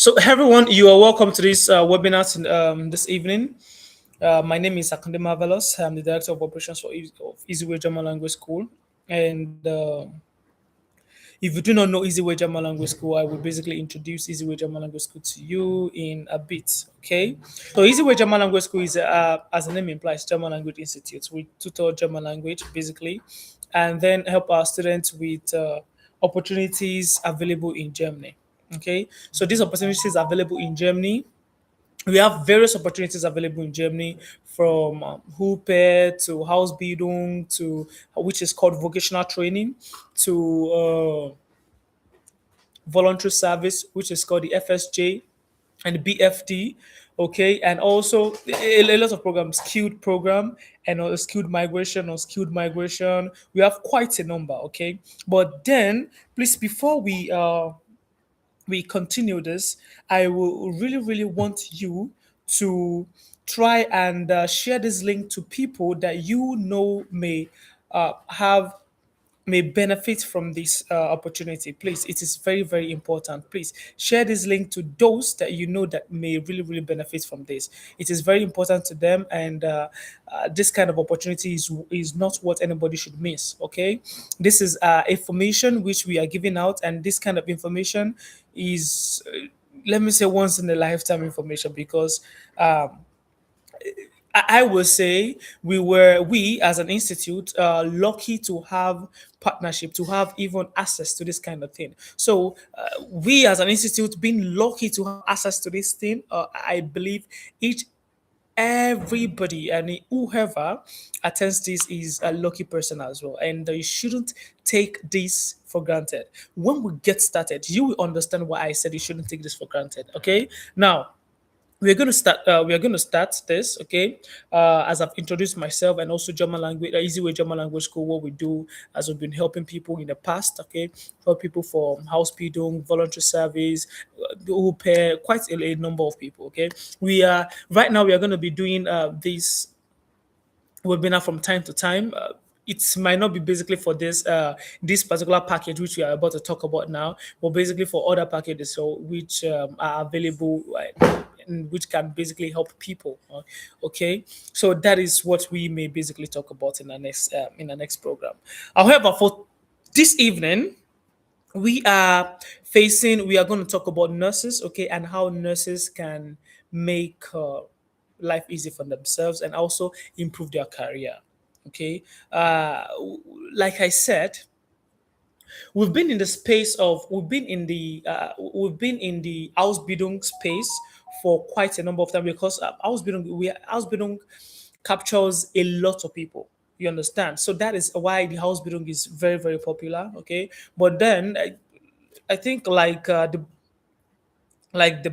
So, everyone, you are welcome to this webinar this evening. My name is Akunde Marvelous. I'm the Director of Operations for of Easyway German Language School. And if you do not know Easyway German Language School, I will basically introduce Easyway German Language School to you in a bit. Okay. So, Easyway German Language School is, as the name implies, German Language Institute. We tutor German language basically, and then help our students with opportunities available in Germany. Okay, so these opportunities are available in Germany. We have various opportunities available in Germany, from Hupe to Hausbildung to which is called vocational training, to voluntary service, which is called the FSJ and the BFD. Okay, and also a lot of programs, skilled program and skilled migration or skilled migration. We have quite a number. Okay, but then please, before we continue this, I will really want you to try and share this link to people that you know have may benefit from this opportunity. Please, it is very important. Please share this link to those that you know that may really benefit from this. It is very important to them, and this kind of opportunity is not what anybody should miss. Okay, this is information which we are giving out, and this kind of information is let me say once in a lifetime information, because I will say we as an institute lucky to have partnership, to have even access to this kind of thing. So we as an institute being lucky to have access to this thing, I believe each everybody and whoever attends this is a lucky person as well, and you shouldn't take this for granted. When we get started, you will understand why I said you shouldn't take this for granted. Okay, now we're going to start this. Okay, as I've introduced myself, and also German language, Easy Way German Language School. What we do, as we've been helping people in the past. Okay, help people for Hausbildung, voluntary service, who pay quite a number of people. Okay, we are right now we are going to be doing this webinar from time to time. It might not be basically for this particular package which we are about to talk about now, but basically for other packages so which are available, and which can basically help people. Okay, so that is what we may basically talk about in the next program. However, for this evening, we are going to talk about nurses, okay, and how nurses can make life easy for themselves and also improve their career. Okay, like I said, we've been in the Ausbildung space for quite a number of time, because Ausbildung captures a lot of people. You understand? So that is why the Ausbildung is very popular. Okay, but then I think like the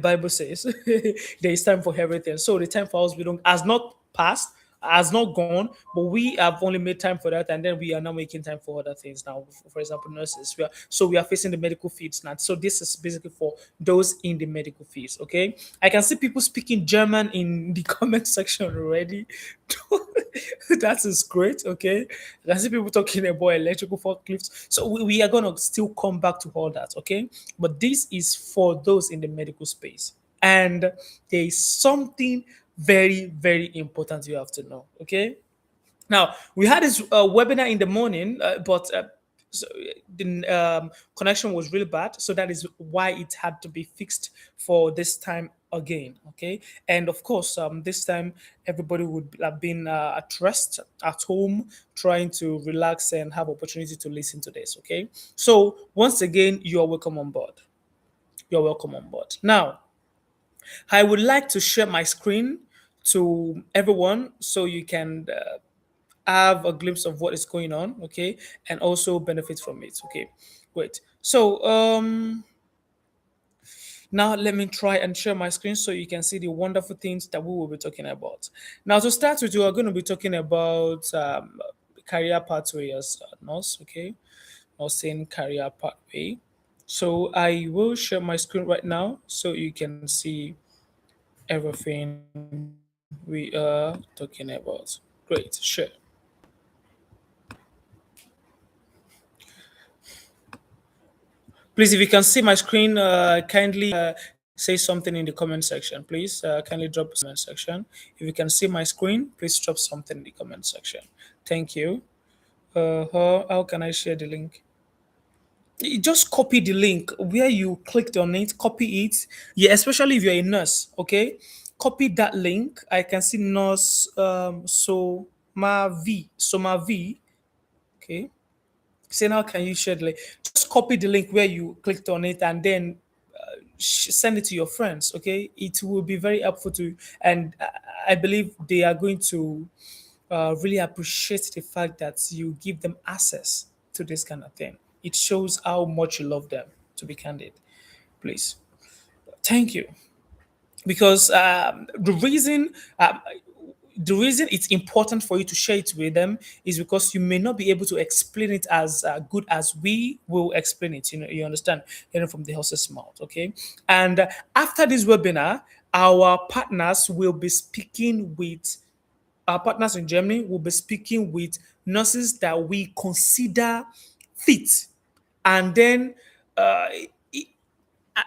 Bible says, there is time for everything. So the time for us we don't has not passed, has not gone, but we have only made time for that, and then we are now making time for other things now. For example, nurses. We are facing the medical fields now. So this is basically for those in the medical fields. Okay, I can see people speaking German in the comment section already. That is great. Okay, I can see people talking about electrical forklifts. So we are gonna still come back to all that. Okay, but this is for those in the medical space, and there is something very important you have to know. Okay, now we had this webinar in the morning, but so the connection was really bad, so that is why it had to be fixed for this time again. Okay, and of course, this time everybody would have been at rest at home, trying to relax and have opportunity to listen to this. Okay, so once again, you are welcome on board. You're welcome on board. Now, I would like to share my screen to everyone so you can have a glimpse of what is going on, okay, and also benefit from it. Okay, great. So now let me try and share my screen so you can see the wonderful things that we will be talking about. Now, to start with, we are going to be talking about career pathway as a nurse. Okay, nursing career pathway. So I will share my screen right now so you can see everything we are talking about. Great, sure. Please, if you can see my screen, kindly say something in the comment section, please. Kindly drop a comment section. If you can see my screen, please drop something in the comment section. Thank you. How can I share the link? You just copy the link where you clicked on it, copy it. Yeah, especially if you're a nurse, okay? Copy that link. I can see nurse Soma V. Okay. Say now can you share the link? Just copy the link where you clicked on it and then send it to your friends. Okay, it will be very helpful to you, and I believe they are going to really appreciate the fact that you give them access to this kind of thing. It shows how much you love them. To be candid, please. Thank you. Because the reason it's important for you to share it with them is because you may not be able to explain it as good as we will explain it. You understand, from the horse's mouth. Okay, and after this webinar, our partners will be speaking with our partners in Germany will be speaking with nurses that we consider fit, and then uh,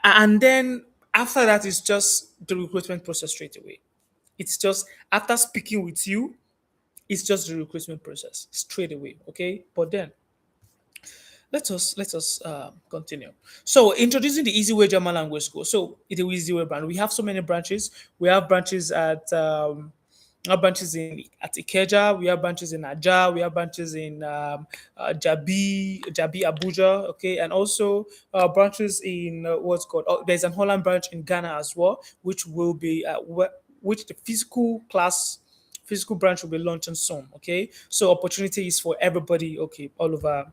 and then after that, it's just the recruitment process straight away. It's just after speaking with you, it's just the recruitment process straight away. Okay, but then let us continue. So introducing the Easy Way German Language School. So it's the Easy Way brand. We have so many branches. We have branches at branches in at Ikeja. We have branches in Aja. We have branches in Jabi, Abuja. Okay, and also branches in what's called. Oh, there's an Holland branch in Ghana as well, which will be which the physical branch will be launching soon. Okay, so opportunity is for everybody. Okay, all over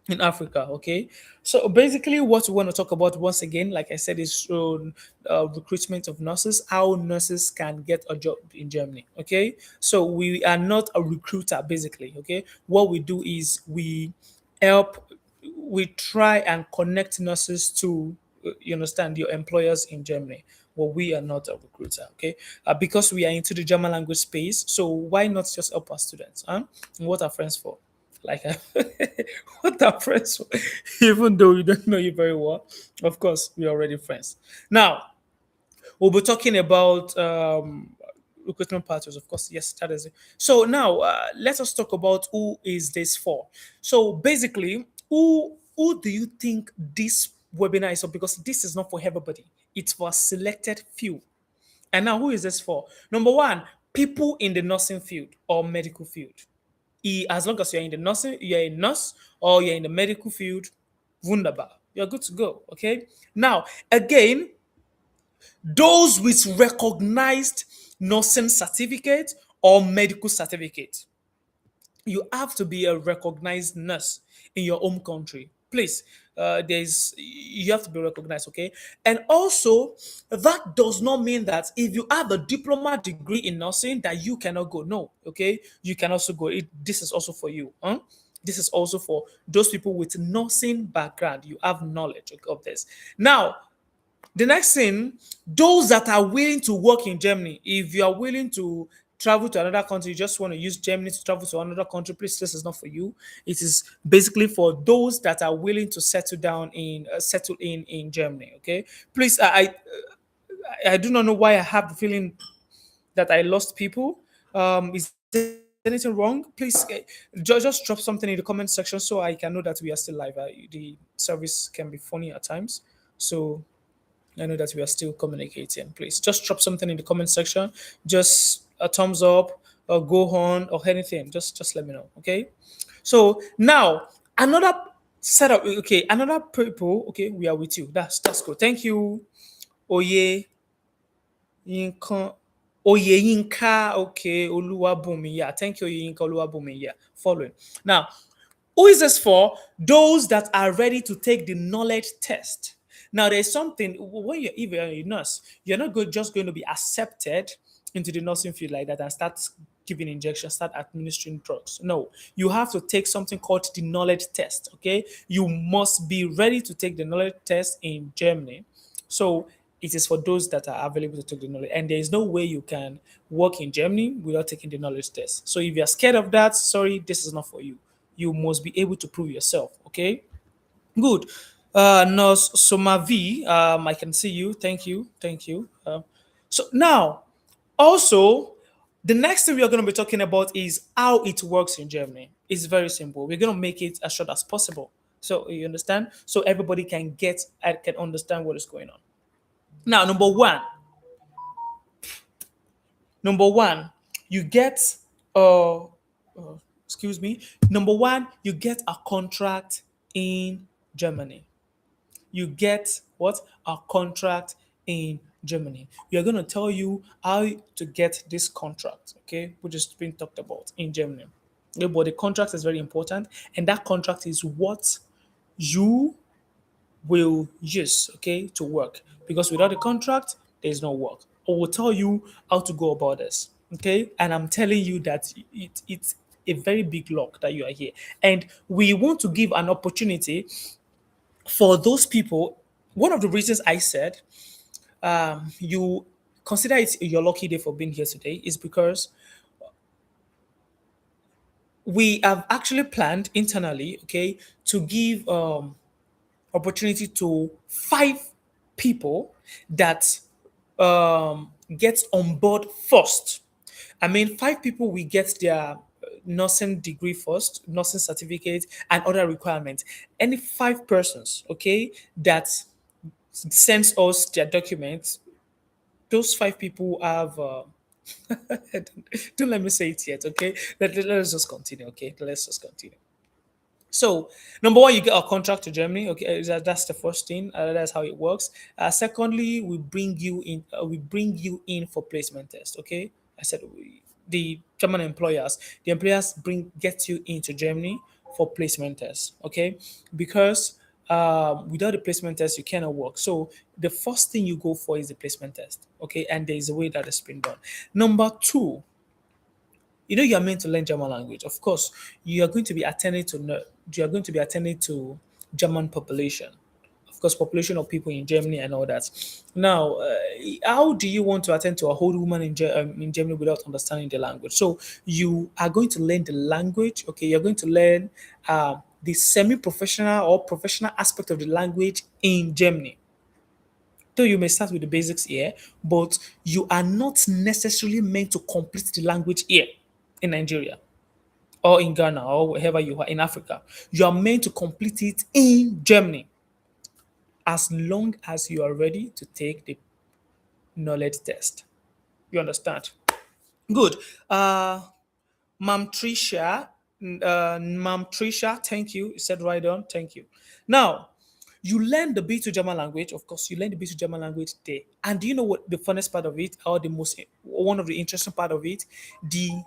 in Africa. Okay, so basically, what we want to talk about once again, like I said, is recruitment of nurses, how nurses can get a job in Germany. Okay, so we are not a recruiter, basically. Okay, what we do is help, we try and connect nurses to, you understand, your employers in Germany. Well, we are not a recruiter, okay? Because we are into the German language space, so why not just help our students? Huh? And what are friends for? Like, what are friends for? Even though you don't know you very well, of course, we're already friends. Now, we'll be talking about recruitment pathways, of course. Yes, that is it. So now, let us talk about who is this for. So basically, who do you think this webinar is for? Because this is not for everybody. It's for a selected few. And now, who is this for? Number one, people in the nursing field or medical field. As long as you're in the nursing, you're a nurse or you're in the medical field, wunderbar. You're good to go. Okay. Now, again, those with recognized nursing certificate or medical certificate. You have to be a recognized nurse in your home country. Please, there's you have to be recognized, okay? And also, that does not mean that if you have a diploma degree in nursing that you cannot go. No, okay? You can also go. This is also for you. Huh? This is also for those people with nursing background. You have knowledge of this. Now, the next thing, those that are willing to work in Germany, if you are willing to travel to another country, you just want to use Germany to travel to another country, please, this is not for you. It is basically for those that are willing to settle in Germany. Okay, please, I do not know why I have the feeling that I lost people. Is anything wrong? Please, just drop something in the comment section so I can know that we are still live. The service can be funny at times, so I know that we are still communicating. Please just drop something in the comment section. Just a thumbs up or go on or anything. Just let me know. Okay. So now another setup. Okay, another people. Okay, we are with you. That's good. Thank you. Oye Yinka. Oye Yinka. Okay. Oluwabumi. Yeah. Thank you, Oye Yinka Oluwabumi. Yeah. Following. Now, who is this for? Those that are ready to take the knowledge test. Now, there's something when you're even a nurse, you're not just going to be accepted into the nursing field like that and start giving injections, start administering drugs. No, you have to take something called the knowledge test. Okay, you must be ready to take the knowledge test in Germany. So it is for those that are available to take the knowledge, and there is no way you can work in Germany without taking the knowledge test. So if you're scared of that, sorry, this is not for you. You must be able to prove yourself. Okay, good. Nurse Somavi, I can see you. Thank you. Thank you. So now, also, the next thing we are going to be talking about is how it works in Germany. It's very simple. We're going to make it as short as possible. So you understand? So everybody can get and can understand what is going on. Now, number one, you get uh excuse me. Number one, you get a contract in Germany. You get what? A contract in Germany. We are going to tell you how to get this contract, okay, which is being talked about in Germany. Yeah, but the contract is very important, and that contract is what you will use, okay, to work. Because without a contract, there's no work. I will tell you how to go about this, okay? And I'm telling you that it's a very big luck that you are here. And we want to give an opportunity for those people. One of the reasons I said you consider it your lucky day for being here today is because we have actually planned internally, okay, to give opportunity to 5 people that get on board first. I mean, 5 people will get their nursing degree first, nursing certificate, and other requirements. Any 5 persons, okay, that sends us their documents, those 5 people have don't let me say it yet, okay? Let us just continue, okay? Let's just continue. So, number one, you get a contract to Germany. Okay, that's the first thing. That's how it works. Secondly, we bring you in. We bring you in for placement test. Okay, I said the German employers. The employers bring get you into Germany for placement test. Okay, because without the placement test, you cannot work. So the first thing you go for is the placement test. Okay, and there is a way that is being done. Number two, you are meant to learn German language. Of course, you are going to be attending to you are going to be attending to German population. Of course, population of people in Germany and all that. Now, how do you want to attend to a whole woman in Germany without understanding the language? So you are going to learn the language. Okay, you're going to learn the semi-professional or professional aspect of the language in Germany. Though you may start with the basics here, but you are not necessarily meant to complete the language here in Nigeria or in Ghana or wherever you are in Africa. You are meant to complete it in Germany as long as you are ready to take the knowledge test. You understand? Good. Ma'am Trisha, thank you. You said right on. Thank you. Now, you learn the B2 German language. Of course, you learn the B2 German language there. And do you know what the funnest part of it, or the most one of the interesting part of it? The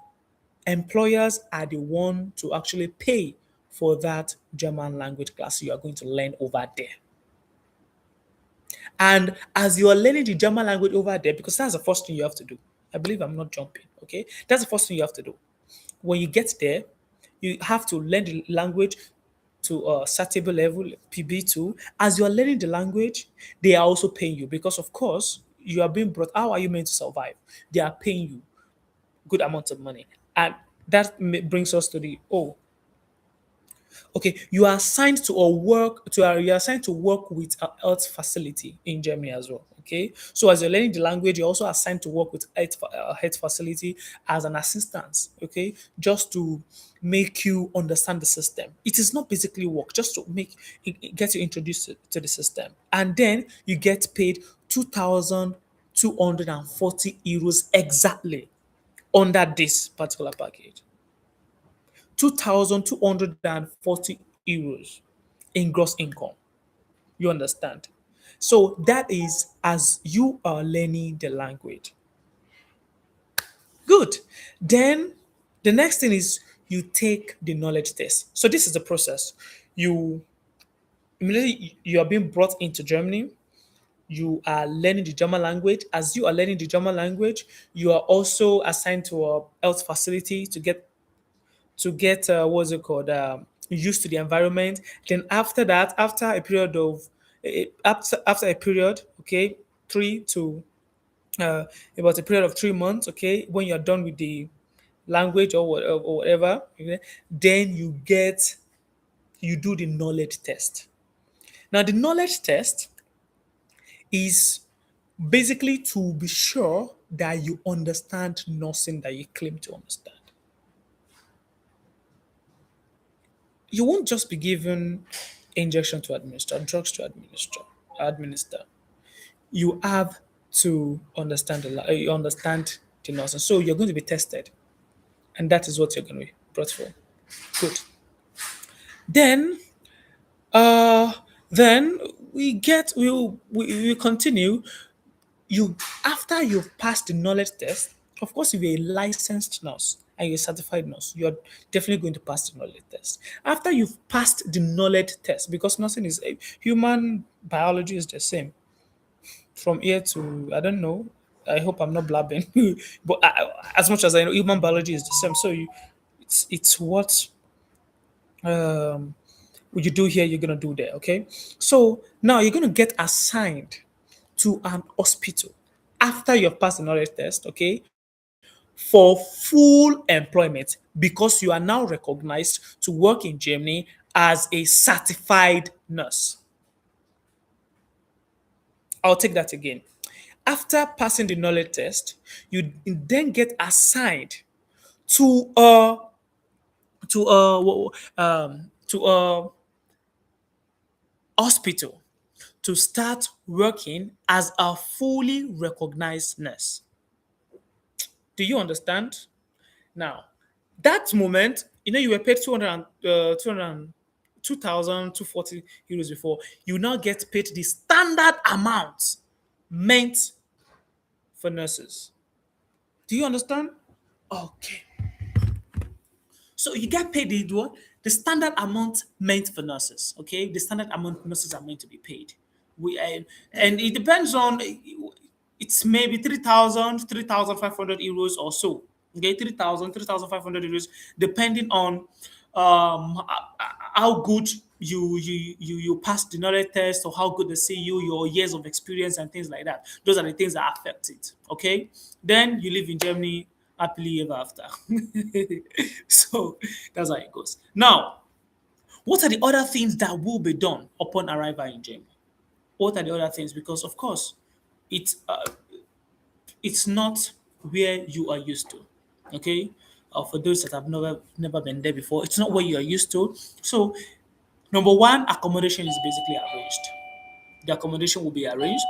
employers are the one to actually pay for that German language class you are going to learn over there. And as you are learning the German language over there, because that's the first thing you have to do. I believe I'm not jumping. Okay, that's the first thing you have to do. When you get there, you have to learn the language to a certain level, PB2. As you are learning the language, they are also paying you because, of course, you are being brought. How are you meant to survive? They are paying you good amount of money, and that brings us to the okay, you are assigned to a work to you are assigned to work with a health facility in Germany as well. Okay, so as you're learning the language, you're also assigned to work with health facility as an assistance. Okay, just to make you understand the system. It is not basically work, just to make get you introduced to the system, and then you get paid 2,240 euros exactly under this particular package. 2,240 euros in gross income. You understand? So that is as you are learning the language. Good. Then the next thing is you take the knowledge test. So this is the process. You immediately you are being brought into Germany. You are learning the German language. As you are learning the German language, you are also assigned to a health facility to get what's it called used to the environment. Then after that, after a period of after a period, okay, three to about a period of 3 months, okay, when you're done with the language or whatever, okay, then you do the knowledge test. Now, the knowledge test is basically to be sure that you understand nursing that you claim to understand. You won't just be given injection to administer, drugs to administer. You have to understand you understand the nursing. So you're going to be tested, and that is what you're going to be brought for. Good. Then, uh, then we continue. You After you've passed the knowledge test, of course, if you're a licensed nurse and you're a certified nurse, you're definitely going to pass the knowledge test. After you've passed the knowledge test, because nursing is human biology is the same from here to I don't know. I hope I'm not blabbing, but as much as I know, human biology is the same. So it's what um, what you do here, you're gonna do there. Okay. So now you're gonna get assigned to an hospital after you've passed the knowledge test, okay, for full employment because you are now recognized to work in Germany as a certified nurse. I'll take that again. After passing the knowledge test, you then get assigned to a hospital to start working as a fully recognized nurse. Do you understand? Now, that moment, you were paid 2,240 euros before. You now get paid the standard amount meant for nurses. Do you understand? Okay. So you get paid the what? The standard amount meant for nurses. Okay, the standard amount nurses are meant to be paid. And it depends on it's maybe 3,500 euros or so. Okay, 3,500 euros, depending on how good you pass the knowledge test or how good they see you, your years of experience and things like that. Those are the things that affect it. Okay, then you live in Germany happily ever after. So that's how it goes. Now, what are the other things that will be done upon arrival in Germany? What are the other things? Because of course, it's uh, it's not where you are used to. Okay, for those that have never been there before, it's not where you are used to. So, number one, accommodation is basically arranged. The accommodation will be arranged.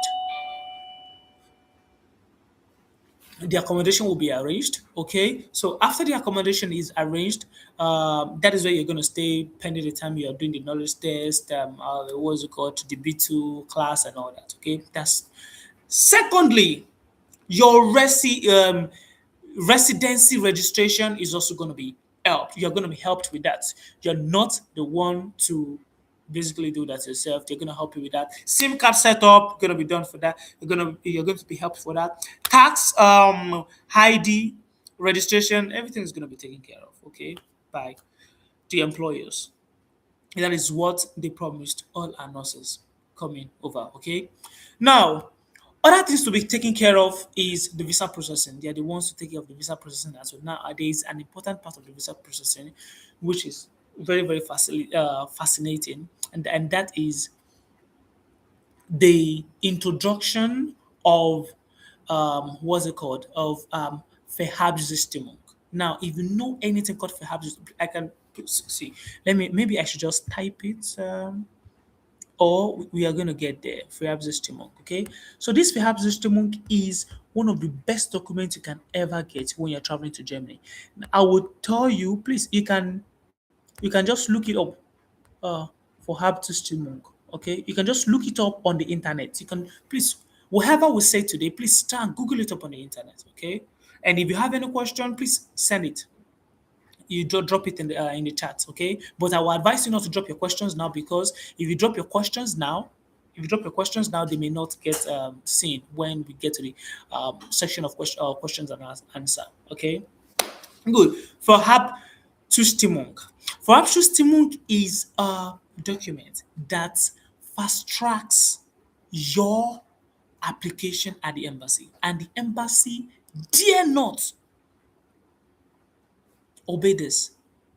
The accommodation will be arranged. Okay, so after the accommodation is arranged, that is where you're going to stay pending the time you are doing the knowledge test. What's it called, the B2 class and all that. Okay, that's secondly, your residency registration is also going to be helped. You're going to be helped with that. You're not the one to basically do that yourself. They're going to help you with that. SIM card setup going to be done for that. You're going to be helped for that. Tax ID registration, everything is going to be taken care of. Okay, by the employers. That is what they promised all our nurses coming over. Okay, now other things to be taken care of is the visa processing. They are the ones to take care of the visa processing as well. Nowadays, an important part of the visa processing, which is very, very fascinating, and that is the introduction of what's it called of Verhabsbestimmung. Now, if you know anything called Verhabsbestimmung, I can see. Maybe I should just type it. Or we are going to get there. Verhabsbestimmung. Okay, so this Verhabsbestimmung is one of the best documents you can ever get when you're traveling to Germany. I would tell you, please, you can just look it up uh, for Verhabsbestimmung. Okay, you can just look it up on the internet. You can please, whatever we say today, please try and Google it up on the internet. Okay, and if you have any question, please send it. You drop it in the chat, okay? But I will advise you not to drop your questions now because if you drop your questions now, they may not get seen when we get to the section of questions and answer. Okay, good. For Verhabsbestimmung. Verhabsbestimmung is a document that fast tracks your application at the embassy, and the embassy dare not obey this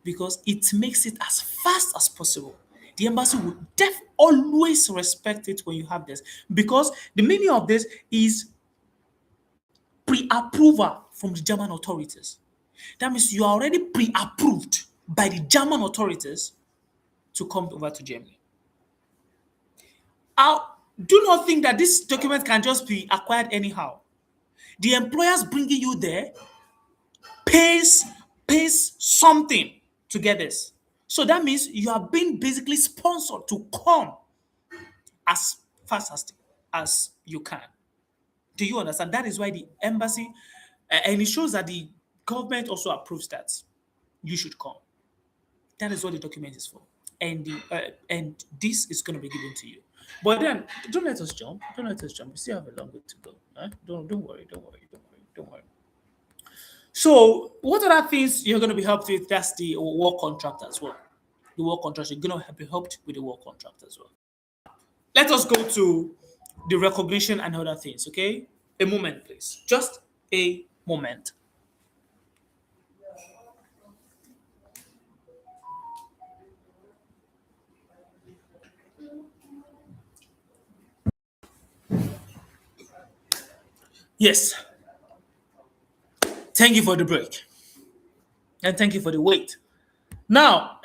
because it makes it as fast as possible. The embassy will always respect it when you have this, because the meaning of this is pre-approval from the German authorities. That means you are already pre-approved by the German authorities to come over to Germany. I do not think that this document can just be acquired anyhow. The employers bringing you there pays something to get this. So that means you are being basically sponsored to come as fast as you can. Do you understand? That is why the embassy, and it shows that the government also approves that you should come. That is what the document is for, and this is going to be given to you. But then, don't let us jump. Don't let us jump. We still have a long way to go. Huh? Don't worry. Don't worry. Don't worry. Don't worry. So, what other things you're going to be helped with? That's the work contract as well. The work contract, you're going to be helped with the work contract as well. Let us go to the recognition and other things, okay? A moment, please. Just a moment. Yes, thank you for the break. And thank you for the wait. Now,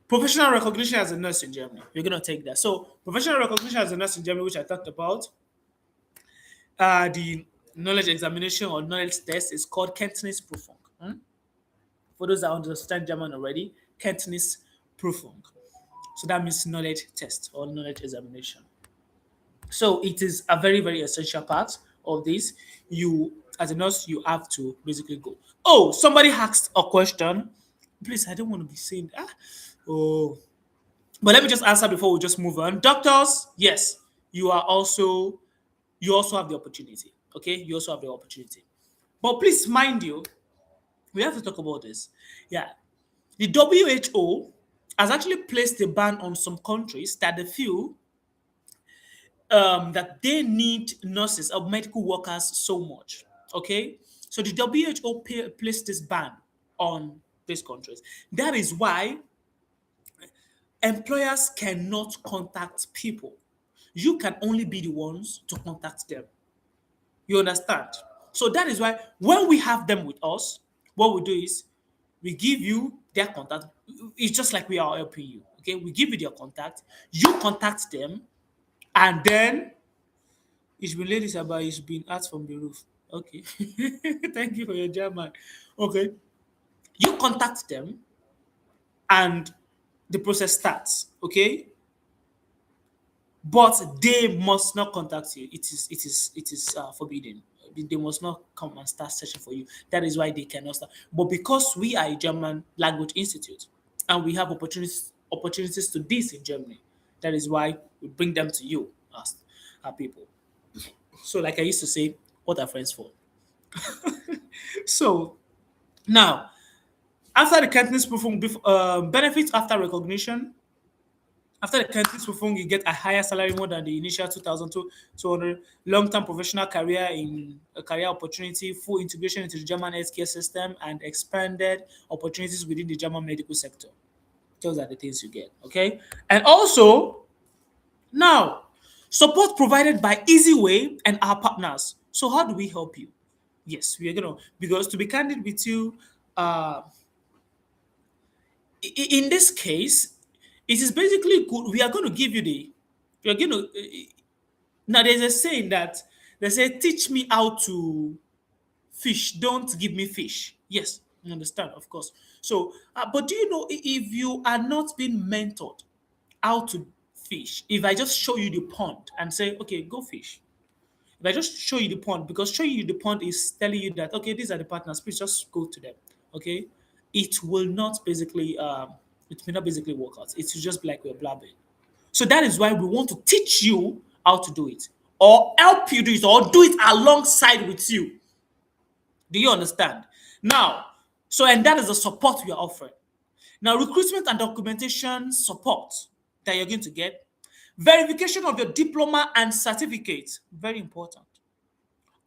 professional recognition as a nurse in Germany. You're going to take that. So, professional recognition as a nurse in Germany, which I talked about, the knowledge examination or knowledge test is called Kenntnisprüfung. For those that understand German already, Kenntnisprüfung. So that means knowledge test or knowledge examination. So it is a very, very essential part of this. You, as a nurse, you have to basically go. Oh, somebody asked a question. Please, I don't want to be saying that. Oh, but let me just answer before we just move on. Doctors, yes, you also have the opportunity. Okay, you also have the opportunity. But please mind you, we have to talk about this. Yeah, the WHO has actually placed a ban on some countries that they feel that they need nurses or medical workers so much. Okay, so the WHO placed this ban on these countries. That is why employers cannot contact people. You can only be the ones to contact them. You understand? So that is why when we have them with us, what we do is we give you their contact. It's just like we are helping you. Okay, we give you their contact, you contact them, and then it's been ladies about it's been asked from the roof. Okay. Thank you for your German. Okay. You contact them and the process starts. Okay. But they must not contact you. It is forbidden. They must not come and start searching for you. That is why they cannot start. But because we are a German language institute and we have opportunities to this in Germany, that is why we bring them to you as our people. So, like I used to say, what are friends for? So now, after the Kenntnisprüfung, benefits after recognition. After the Kenntnisprüfung, you get a higher salary more than the initial 2,200, long-term professional career in a career opportunity, full integration into the German healthcare system, and expanded opportunities within the German medical sector. Those are the things you get, okay? And also, now, support provided by Easyway and our partners. So how do we help you? Yes, we are gonna, because to be candid with you, uh, in this case, it is basically good. We are going to give you we are going to, now there's a saying that they say, teach me how to fish, don't give me fish. Yes, you understand, of course. So, but do you know if you are not being mentored how to fish, if I just show you the pond and say, okay, go fish, if I just show you the pond, because showing you the pond is telling you that, okay, these are the partners, please just go to them. Okay. It will not basically, it may not basically work out. It will just be like we're blabbing. So that is why we want to teach you how to do it or help you do it or do it alongside with you. Do you understand? Now, so, and that is the support we are offering. Now, recruitment and documentation support that you're going to get, verification of your diploma and certificate, very important.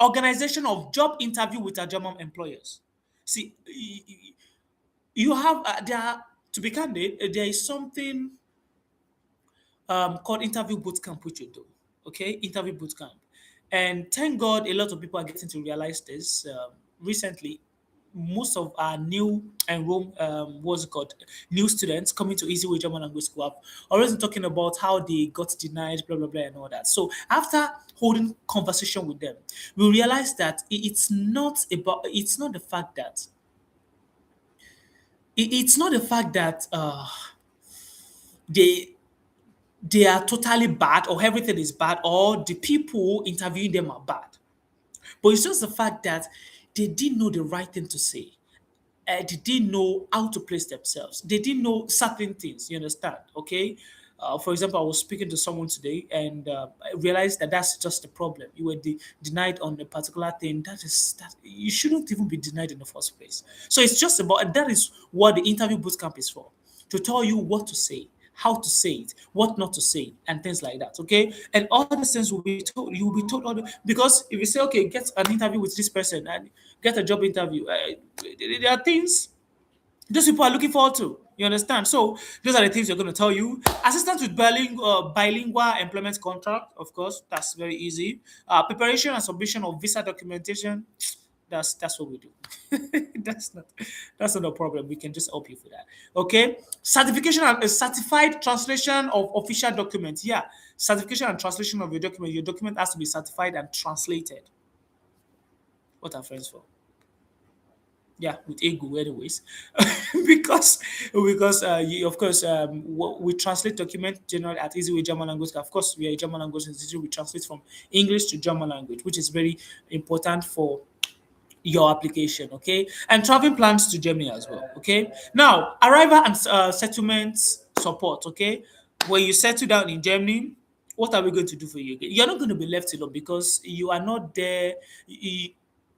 Organization of job interview with our German employers. See, you have there. To be candid, there is something. called interview bootcamp, which you do. Okay, interview bootcamp, and thank God a lot of people are getting to realize this recently. Most of our new enroll what's it called new students coming to Easy Way German Language School have always been talking about how they got denied, blah blah blah, and all that. So after holding conversation with them, we realized that it's not the fact that it's not the fact that they they are totally bad or everything is bad or the people interviewing them are bad. But it's just the fact that they didn't know the right thing to say. They didn't know how to place themselves. They didn't know certain things. You understand? Okay. For example, I was speaking to someone today, and I realized that that's just the problem. You were denied on a particular thing. That you shouldn't even be denied in the first place. So it's just about, and that is what the interview bootcamp is for, to tell you what to say, how to say it, what not to say, and things like that. Okay, and all these things will be told. You will be told because if you say, okay, get an interview with this person and get a job interview, there are things those people are looking forward to. You understand? So those are the things you're going to tell you. Assistance with bilingual employment contract, of course, that's very easy. Preparation and submission of visa documentation, that's what we do. that's not that's not a problem. We can just help you for that. Okay. Certification and a certified translation of official documents. Yeah, certification and translation of your document. Your document has to be certified and translated. What are friends for? Yeah, with ego anyways. Because of course we translate document generally at Easy Way German Language. Of course, we are a German language institute. We translate from English to German language, which is very important for your application. Okay, and traveling plans to Germany as well. Okay, now arrival and settlement support. Okay, when you settle down in Germany, what are we going to do for you again? You're not going to be left alone because you are not there.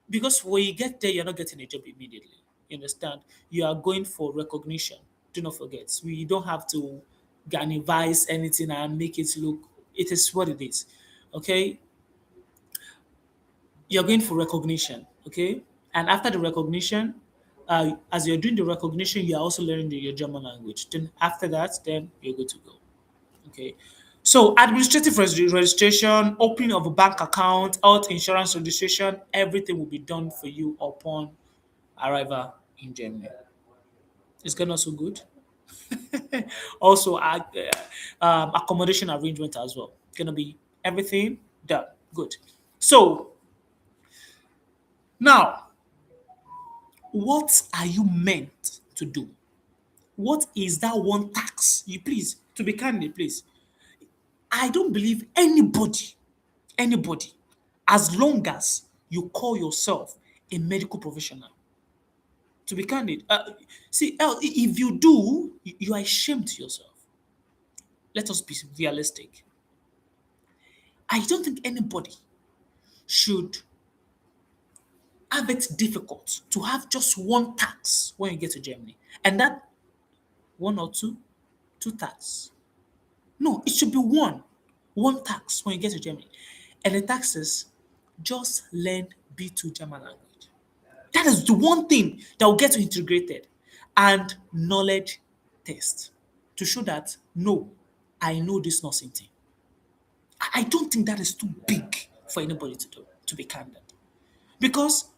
Because when you get there, you're not getting a job immediately. You understand? You are going for recognition. Do not forget. We don't have to garnivize anything and make it look. It is what it is. Okay, you're going for recognition. Okay, and after the recognition, as you're doing the recognition, you're also learning your German language. Then after that, then you're good to go. Okay. So administrative registration, opening of a bank account, health insurance registration, everything will be done for you upon arrival in Germany. It's gonna so good. Also, accommodation arrangement as well. Gonna be everything done. Good. So now, what are you meant to do? What is that one tax? You please, to be candid, please. I don't believe anybody, as long as you call yourself a medical professional. To be candid, see, if you do, you are ashamed to yourself. Let us be realistic. I don't think anybody should have it difficult to have just one tax when you get to Germany, and that one or two tax. No, it should be one tax when you get to Germany, and the tax is just learn B2 German language. That is the one thing that will get you integrated, and knowledge test to show that no, I know this nursing thing. I don't think that is too big for anybody to do, to be candid, because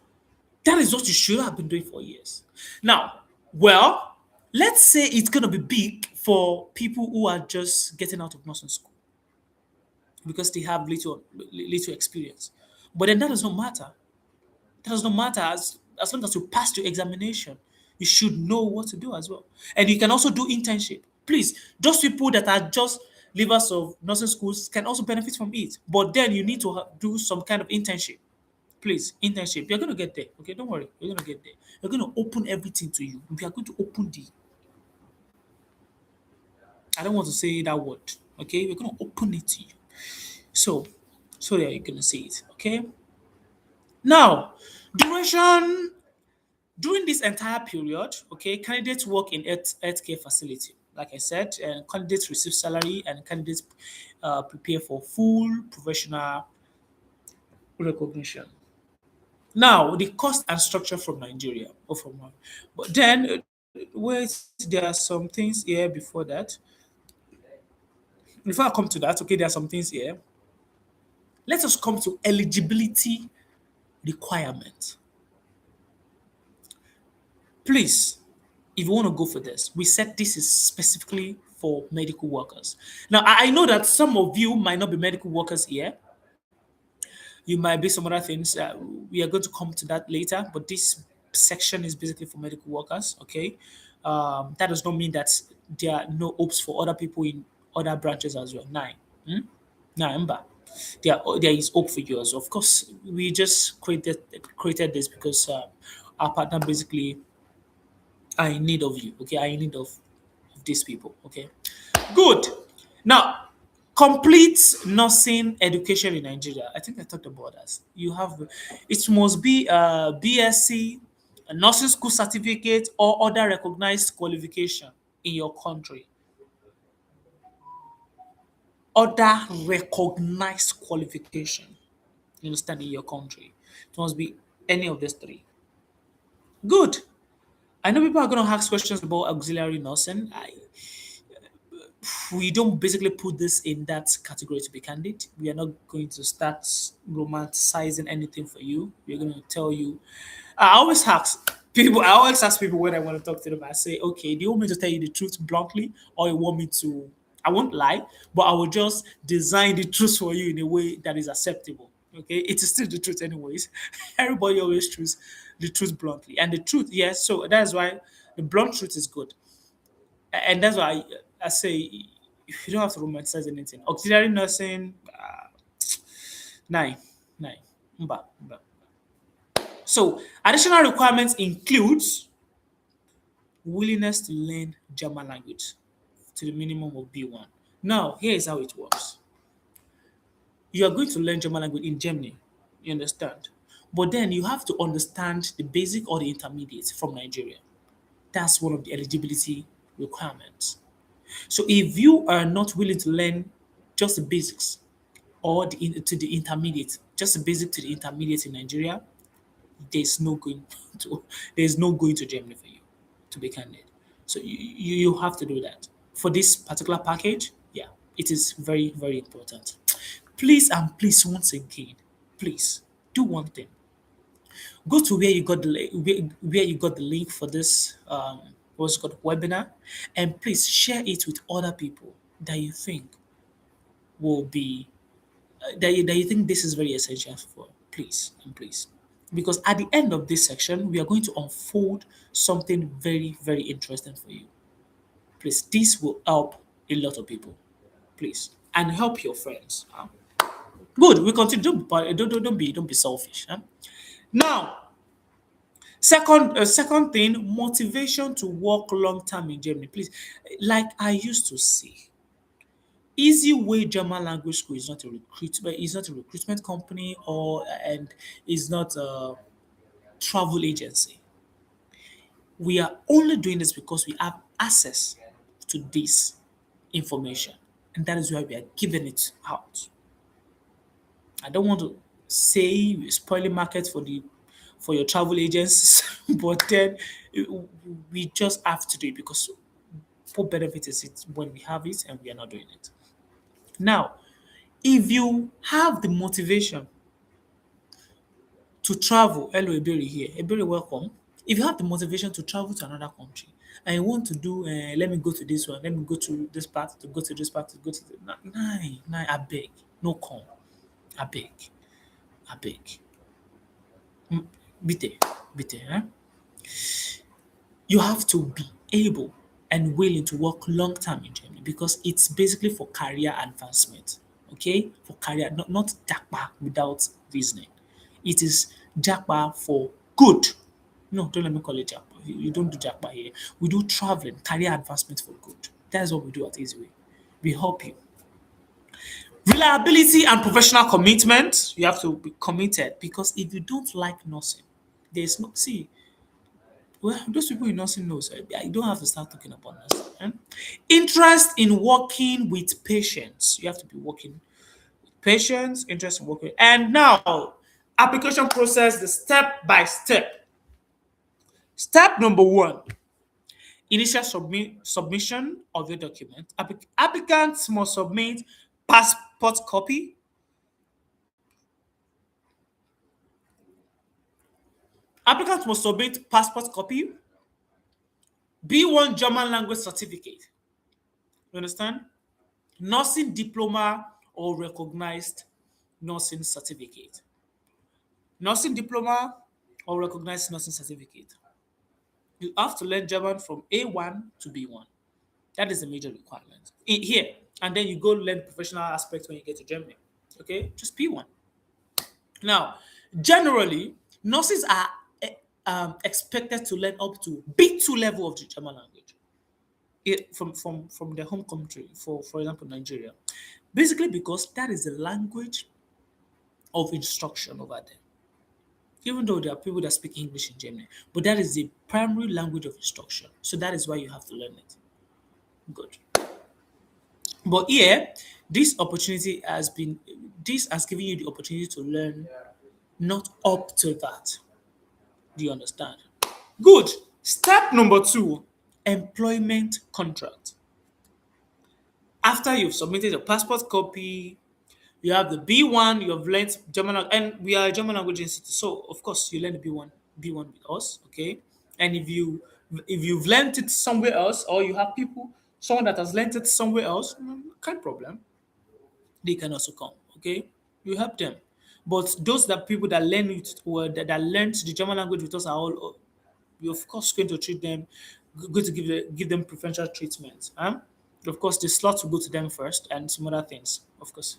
that is what you should have been doing for years. Now, well, let's say it's going to be big for people who are just getting out of nursing school because they have little experience. But then that does not matter. That does not matter as long as you pass your examination. You should know what to do as well. And you can also do internship. Please, those people that are just leavers of nursing schools can also benefit from it. But then you need to do some kind of internship. Please, internship. You're going to get there. Okay, don't worry. You're going to get there. You're going to open everything to you. We are going to open the. I don't want to say that word. Okay, we're going to open it to you. So, so that you're going to see it. Okay. Now, duration. During this entire period, okay, candidates work in healthcare facility. Like I said, candidates receive salary and candidates prepare for full professional recognition. Now, the cost and structure from Nigeria or from, but then wait, there are some things here before that. Before I come to that, okay, there are some things here. Let us come to eligibility requirement. Please, if you want to go for this, we said this is specifically for medical workers. Now, I know that some of you might not be medical workers here. You might be some other things. We are going to come to that later, but this section is basically for medical workers. Okay, that does not mean that there are no hopes for other people in other branches as well. Nine, nine, remember, there is hope for you as well. Of course, we just created this because our partner basically are in need of you. Okay, are in need of these people. Okay, good. Now, complete nursing education in Nigeria. I think I talked about that. You have it must be a BSc, a nursing school certificate, or other recognized qualification in your country. Other recognized qualification. You understand in your country. It must be any of these three. Good. I know people are going to ask questions about auxiliary nursing. We don't basically put this in that category to be candid. We are not going to start romanticizing anything for you. We're going to tell you. I always ask people when I want to talk to them. I say, okay, do you want me to tell you the truth bluntly, or you want me to? I won't lie, but I will just design the truth for you in a way that is acceptable. Okay, it is still the truth, anyways. Everybody always choose the truth bluntly, and the truth, yes. So that's why the blunt truth is good. And that's why I say if you don't have to romanticize anything. Auxiliary nursing, nine, nine. Mba, mba. So additional requirements includes willingness to learn German language to the minimum of B1. Now, here is how it works. You are going to learn German language in Germany, you understand? But then you have to understand the basic or the intermediate from Nigeria. That's one of the eligibility requirements. So if you are not willing to learn just the basics or to the intermediate, just the basic to the intermediate in Nigeria, there's no going to there's no going to Germany for you, to be candid. So you have to do that. For this particular package, yeah, it is very, very important. Please and please, once again, please do one thing. Go to where you got where you got the link for this what's it called webinar, and please share it with other people that you think will be that you think this is very essential for. Please and please, because at the end of this section we are going to unfold something very, very interesting for you. Please, this will help a lot of people. Please, and help your friends. Good. We continue. Don't be selfish. Now, second thing, motivation to work long term in Germany. Please, like I used to say, Easy Way German Language School is not a recruitment company, or and is not a travel agency. We are only doing this because we have access to this information, and that is why we are giving it out. I don't want to say we're spoiling market for your travel agents, but then we just have to do it because what benefit is it when we have it and we are not doing it? Now, if you have the motivation to travel, hello Ebere here, Ebere welcome. If you have the motivation to travel to another country and you want to do, let me go to this one, let me go to this part, to go to this part, to go to the, nine, I beg, no come, I beg, I beg. Bitte, bitte, eh? You have to be able and willing to work long term in Germany because it's basically for career advancement. Okay, for career, not Jakba without reasoning. It is Jakba for good. No, don't let me call it Jakba. You don't do Jakba here. We do traveling, career advancement for good. That's what we do at Easyway. We help you. Reliability and professional commitment. You have to be committed because if you don't like nursing, there's no see. Well, those people in nursing knows. You don't have to start talking about nursing. Interest in working with patients. You have to be working with patients. Interest in working. And now, application process. The step by step. Step number one. Initial submission of your document. Applicants must submit passport copy. Applicants must submit passport copy, B1 German language certificate. You understand? Nursing diploma or recognized nursing certificate. Nursing diploma or recognized nursing certificate. You have to learn German from A1 to B1. That is the major requirement here. And then you go learn professional aspects when you get to Germany. Okay, just B1. Now, generally, nurses are expected to learn up to B2 level of the German language from their home country, for example, Nigeria. Basically, because that is the language of instruction over there. Even though there are people that speak English in Germany, but that is the primary language of instruction. So that is why you have to learn it. Good. But here, this has given you the opportunity to learn not up to that. Do you understand? Good. Step number 2, employment contract. After you've submitted a passport copy, you have the B1, you have learned German, and we are a German language institute, so of course you learn the B1 with us, okay? And if you've learned it somewhere else, or you have someone that has learned it somewhere else, kind problem, they can also come, okay? You help them. But those that people that learn it or that learned the German language with us are all you're of course going to treat them, going to give them preferential treatment. Of course, the slots will go to them first, and some other things, of course.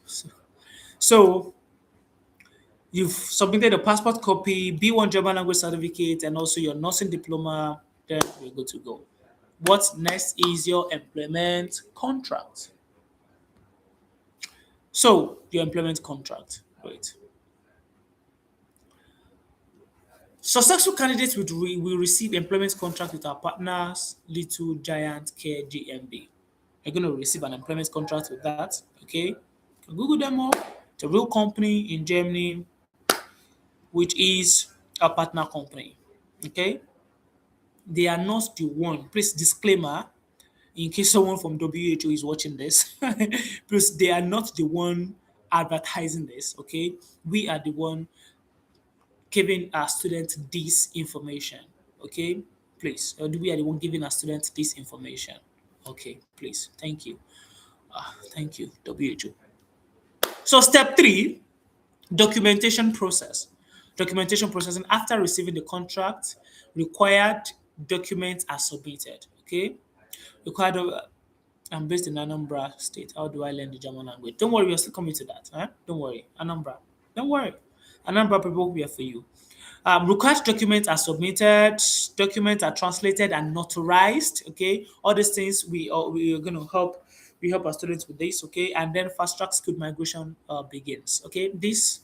So you've submitted a passport copy, B1 German language certificate, and also your nursing diploma. Then we're good to go. What's next is your employment contract. So your employment contract, right? Successful candidates will receive employment contract with our partners, Little Giant Care GmbH. You're going to receive an employment contract with that. Okay, Google them up. It's a real company in Germany, which is a partner company. Okay, they are not the one. Please disclaimer, in case someone from WHO is watching this, please they are not the one advertising this. Okay, we are the one giving our students this information. Okay, please. We are the one giving our students this information. Okay, please. Thank you. Thank you, WHO. So, step 3, documentation process. Documentation processing after receiving the contract, required documents are submitted. Okay, required. I'm based in Anambra State. How do I learn the German language? Don't worry, we're still coming to that. Don't worry, Anambra. Don't worry, Anambra people will be here for you. Required documents are submitted, documents are translated and notarized. Okay, all these things we are going to help. We help our students with this. Okay, and then fast track skilled migration begins. Okay, this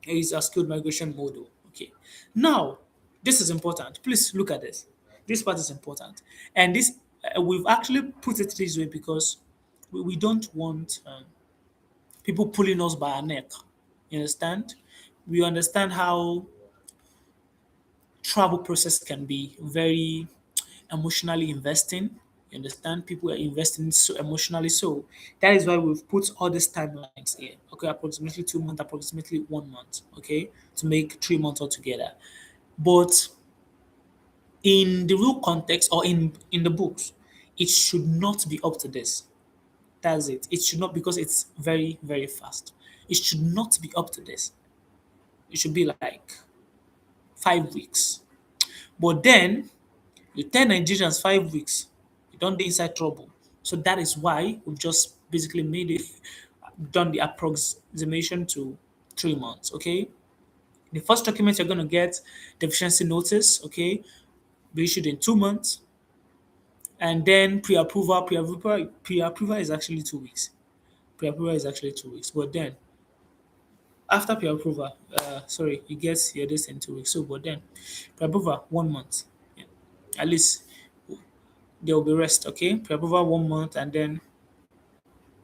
is a skilled migration model. Okay, now this is important. Please look at this. This part is important, and this we've actually put it this way because we don't want people pulling us by our neck. You understand? We understand how travel process can be very emotionally investing. You understand? People are investing so emotionally. So that is why we've put all these timelines here. Okay, approximately 2 months, approximately 1 month. Okay, to make 3 months altogether. But in the real context or in the books, it should not be up to this. That's it. It should not because it's very very fast. It should not be up to this. It should be like 5 weeks. But then you tell Nigerians 5 weeks, you don't be inside trouble. So that is why we've just basically made it done the approximation to 3 months. Okay. The first document you're gonna get deficiency notice, okay, be issued in 2 months, and then pre-approval is actually 2 weeks. Pre-approval is actually 2 weeks, but then after pre-approval, sorry, you get your this in 2 weeks. So, but then pre-approval 1 month, yeah. At least there will be rest. Okay, pre-approval 1 month, and then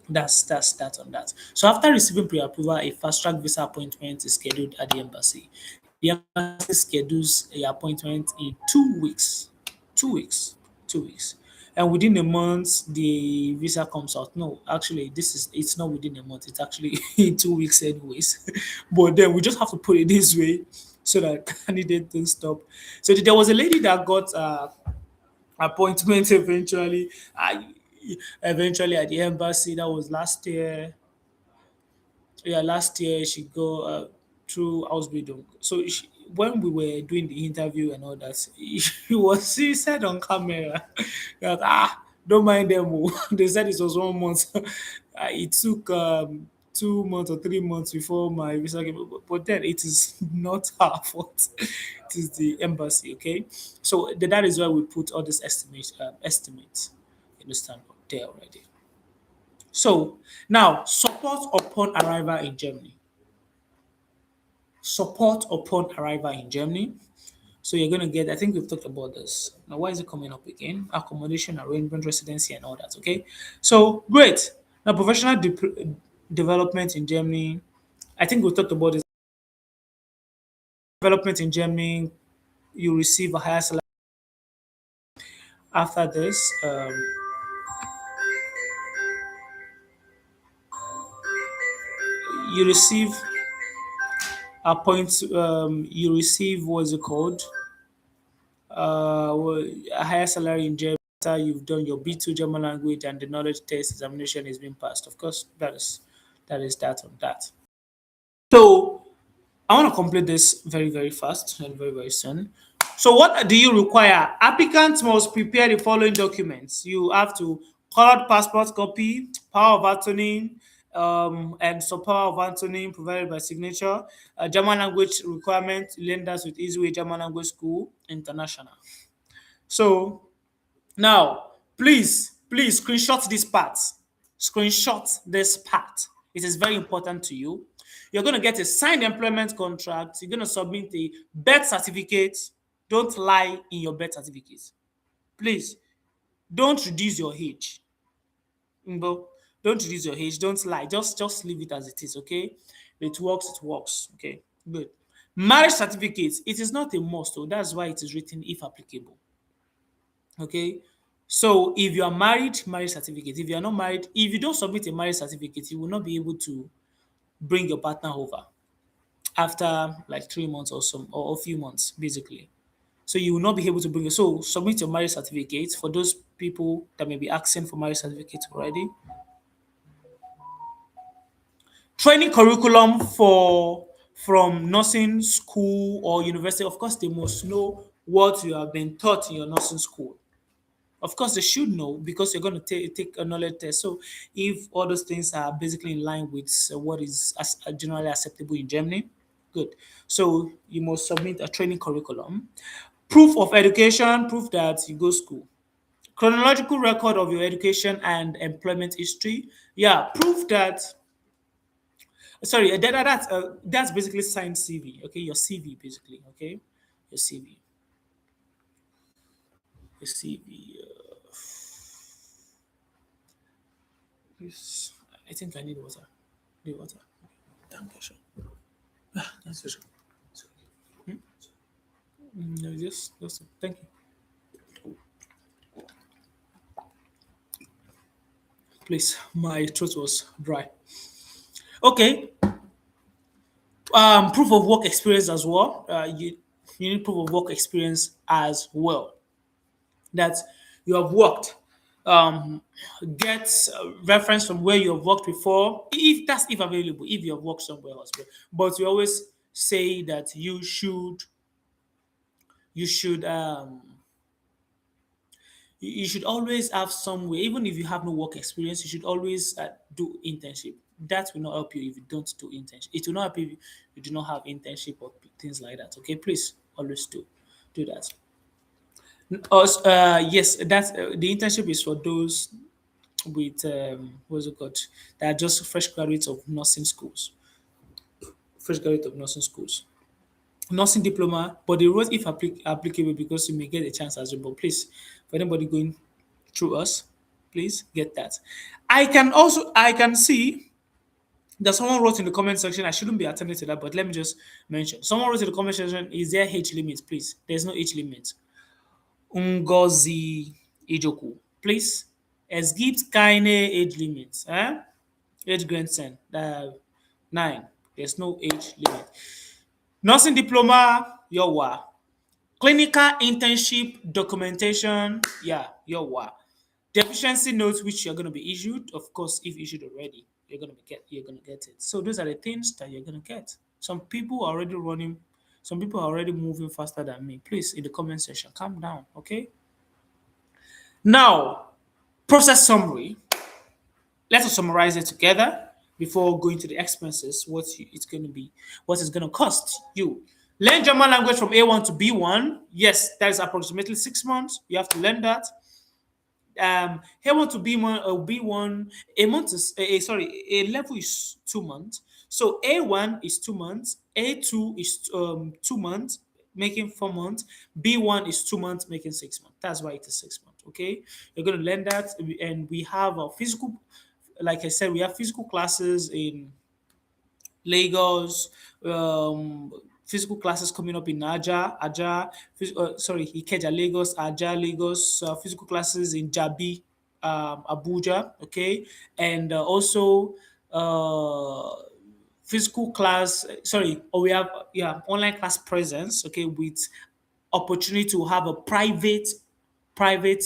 that's that on that. So after receiving pre-approval, a fast track visa appointment is scheduled at the embassy. The embassy schedules a appointment in 2 weeks. 2 weeks. 2 weeks. And within a month, the visa comes out. No, actually, it's not within a month. It's actually in 2 weeks, anyways. But then we just have to put it this way so that candidate don't stop. So there was a lady that got appointment eventually. Eventually at the embassy. That was last year. Yeah, last year she go through Ausbildung. So when we were doing the interview and all that, she said on camera that don't mind them. They said it was 1 month. It took 2 months or 3 months before my visa came, but then it is not our fault. It is the embassy. Okay, so that is why we put all this estimates. You understand there already. So now, support upon arrival in Germany. Support upon arrival in Germany. So you're going to get, I think we've talked about this. Now, why is it coming up again? Accommodation, arrangement, residency, and all that. Okay. So great. Now, professional development in Germany. I think we talked about this. Development in Germany, you receive a higher salary after this. You receive a point, you receive, what's it called? A higher salary in Germany after you've done your B2 German language and the knowledge test examination is being passed. Of course, that is that on that. So I want to complete this very, very fast and very, very soon. So what do you require? Applicants must prepare the following documents. You have to colored passport copy, power of attorney, and so power of attorney provided by signature, German language requirement, lenders with Easyway German Language School International. So now, please screenshot this part. Screenshot this part. It is very important to you. You're going to get a signed employment contract. You're going to submit a birth certificate. Don't lie in your birth certificate. Please, don't reduce your age. Ngbo, don't reduce your age. Don't lie. Just leave it as it is, okay? It works, it works. Okay, good. Marriage certificate, it is not a must, so that's why it is written if applicable. Okay. So if you are married, marriage certificate. If you are not married, if you don't submit a marriage certificate, you will not be able to bring your partner over after like 3 months or some or a few months, basically. So you will not be able to bring it. So submit your marriage certificate for those people that may be asking for marriage certificate already. Training curriculum for from nursing school or university. Of course, they must know what you have been taught in your nursing school. Of course, they should know because you're going to take a knowledge test. So, if all those things are basically in line with what is generally acceptable in Germany, good. So, you must submit a training curriculum, proof of education, proof that you go school, chronological record of your education and employment history. Yeah, proof that. Sorry, that's basically signed CV. Okay, your CV basically. Okay, your CV, your CV. Yes, I think I need water. Need water. Thank you, sure. That's for sure. No, just thank you. Please, my throat was dry. Okay. Proof of work experience as well. You need proof of work experience as well. That you have worked. Um, get reference from where you have worked before, if available. If you have worked somewhere else, but we always say that you should always have some way, even if you have no work experience, you should always do internship. That will not help you if you don't do internship. It will not help you if you do not have internship or things like that. Okay, please always do that. Yes, that's the internship is for those with what's it called? That are just fresh graduates of nursing schools. Fresh graduate of nursing schools. Nursing diploma, but the roles if applicable because you may get a chance as well. But please, for anybody going through us, please get that. I can see that someone wrote in the comment section. I shouldn't be attending to that, but let me just mention. Someone wrote in the comment section, is there age limit? Please, there's no age limit. Ngozi, Ijoku. Please, es gibt keine age limits. Age Grenzen. 9. There's no age limit. Nursing diploma, yowa. Clinical internship documentation, yeah, yowa. Deficiency notes which you're going to be issued, of course, if issued already, you're going to get it. So those are the things that you're going to get. Some people are already running, some people are already moving faster than me. Please, in the comment section, calm down, okay? Now, process summary. Let us summarize it together before going to the expenses. It's going to be, what it's going to cost you. Learn German language from A1 to B1. Yes, that is approximately 6 months. You have to learn that. A1 to B1, B1, a month is sorry, a level is 2 months. So A1 is 2 months, A2 is 2 months, making 4 months, B1 is 2 months, making 6 months. That's why it is 6 months. Okay, you're going to learn that, and we have a physical, like I said, we have physical classes in Lagos, physical classes coming up in Ikeja, Lagos, Aja, Lagos, physical classes in Jabi, Abuja, okay, and also uh, physical class, we have, yeah, online class presence, okay, with opportunity to have a private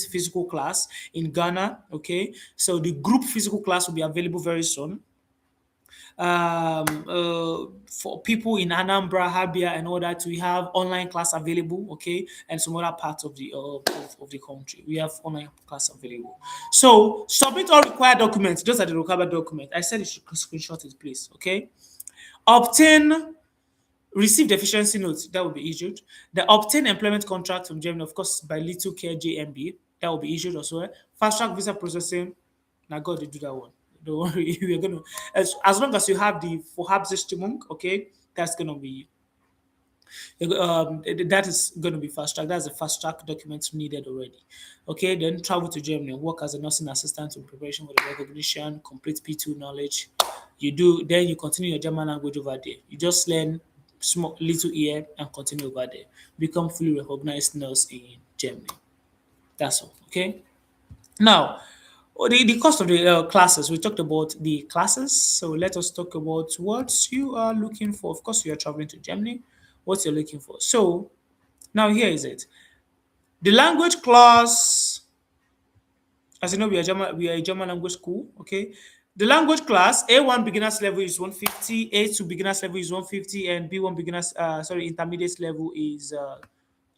physical class in Ghana, okay, so the group physical class will be available very soon, for people in Anambra, Habia, and all that. We have online class available, okay, and some other parts of the country. We have online class available. So submit all required documents. Those are the required documents. I said you should screenshot it, please. Okay. Obtain receive deficiency notes that will be issued. The obtain employment contract from Germany, of course, by Little Care JMB, that will be issued as well. Fast track visa processing. Now, God, they do that one. Don't worry, we're gonna, as long as you have the Vorhabsbestimmung, okay, that's gonna be that is going to be fast track. That's the fast track documents needed already. Okay, then travel to Germany, work as a nursing assistant in preparation for the recognition, complete P2 knowledge. You do, then you continue your German language over there. You just learn small little here and continue over there. Become fully recognized nurse in Germany. That's all. Okay. Now, the cost of the classes. We talked about the classes, so let us talk about what you are looking for. Of course, you are traveling to Germany. What you're looking for. So now here is it. The language class, as you know, we are a German language school. Okay. The language class A1 beginners level is 150, A2 beginners level is 150, and B1 beginners intermediate level is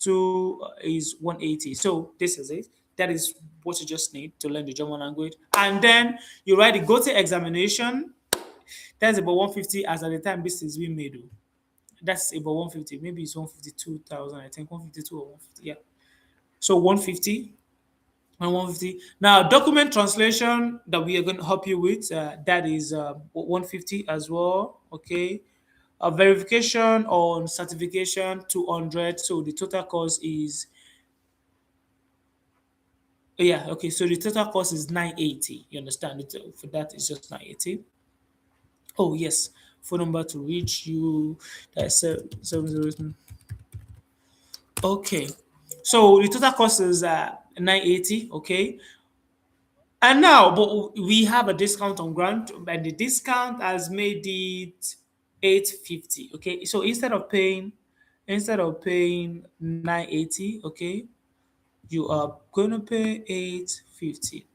180. So this is it. That is what you just need to learn the German language. And then you write the GOTE examination. That's about 150 as at the time this is being made. That's about 150. Maybe it's 152,000. I think 152 or 150. Yeah. So 150 and 150. Now, document translation that we are going to help you with, that is 150 as well. Okay. Verification on certification 200. So the total cost is, yeah, okay. So the total cost is 980. You understand? For that is just 980. Oh, yes. Phone number to reach you. That's 707. Okay. So the total cost is 980. Okay. And now, but we have a discount on grant, and the discount has made it 850. Okay. So instead of paying 980, okay, you are gonna pay 850.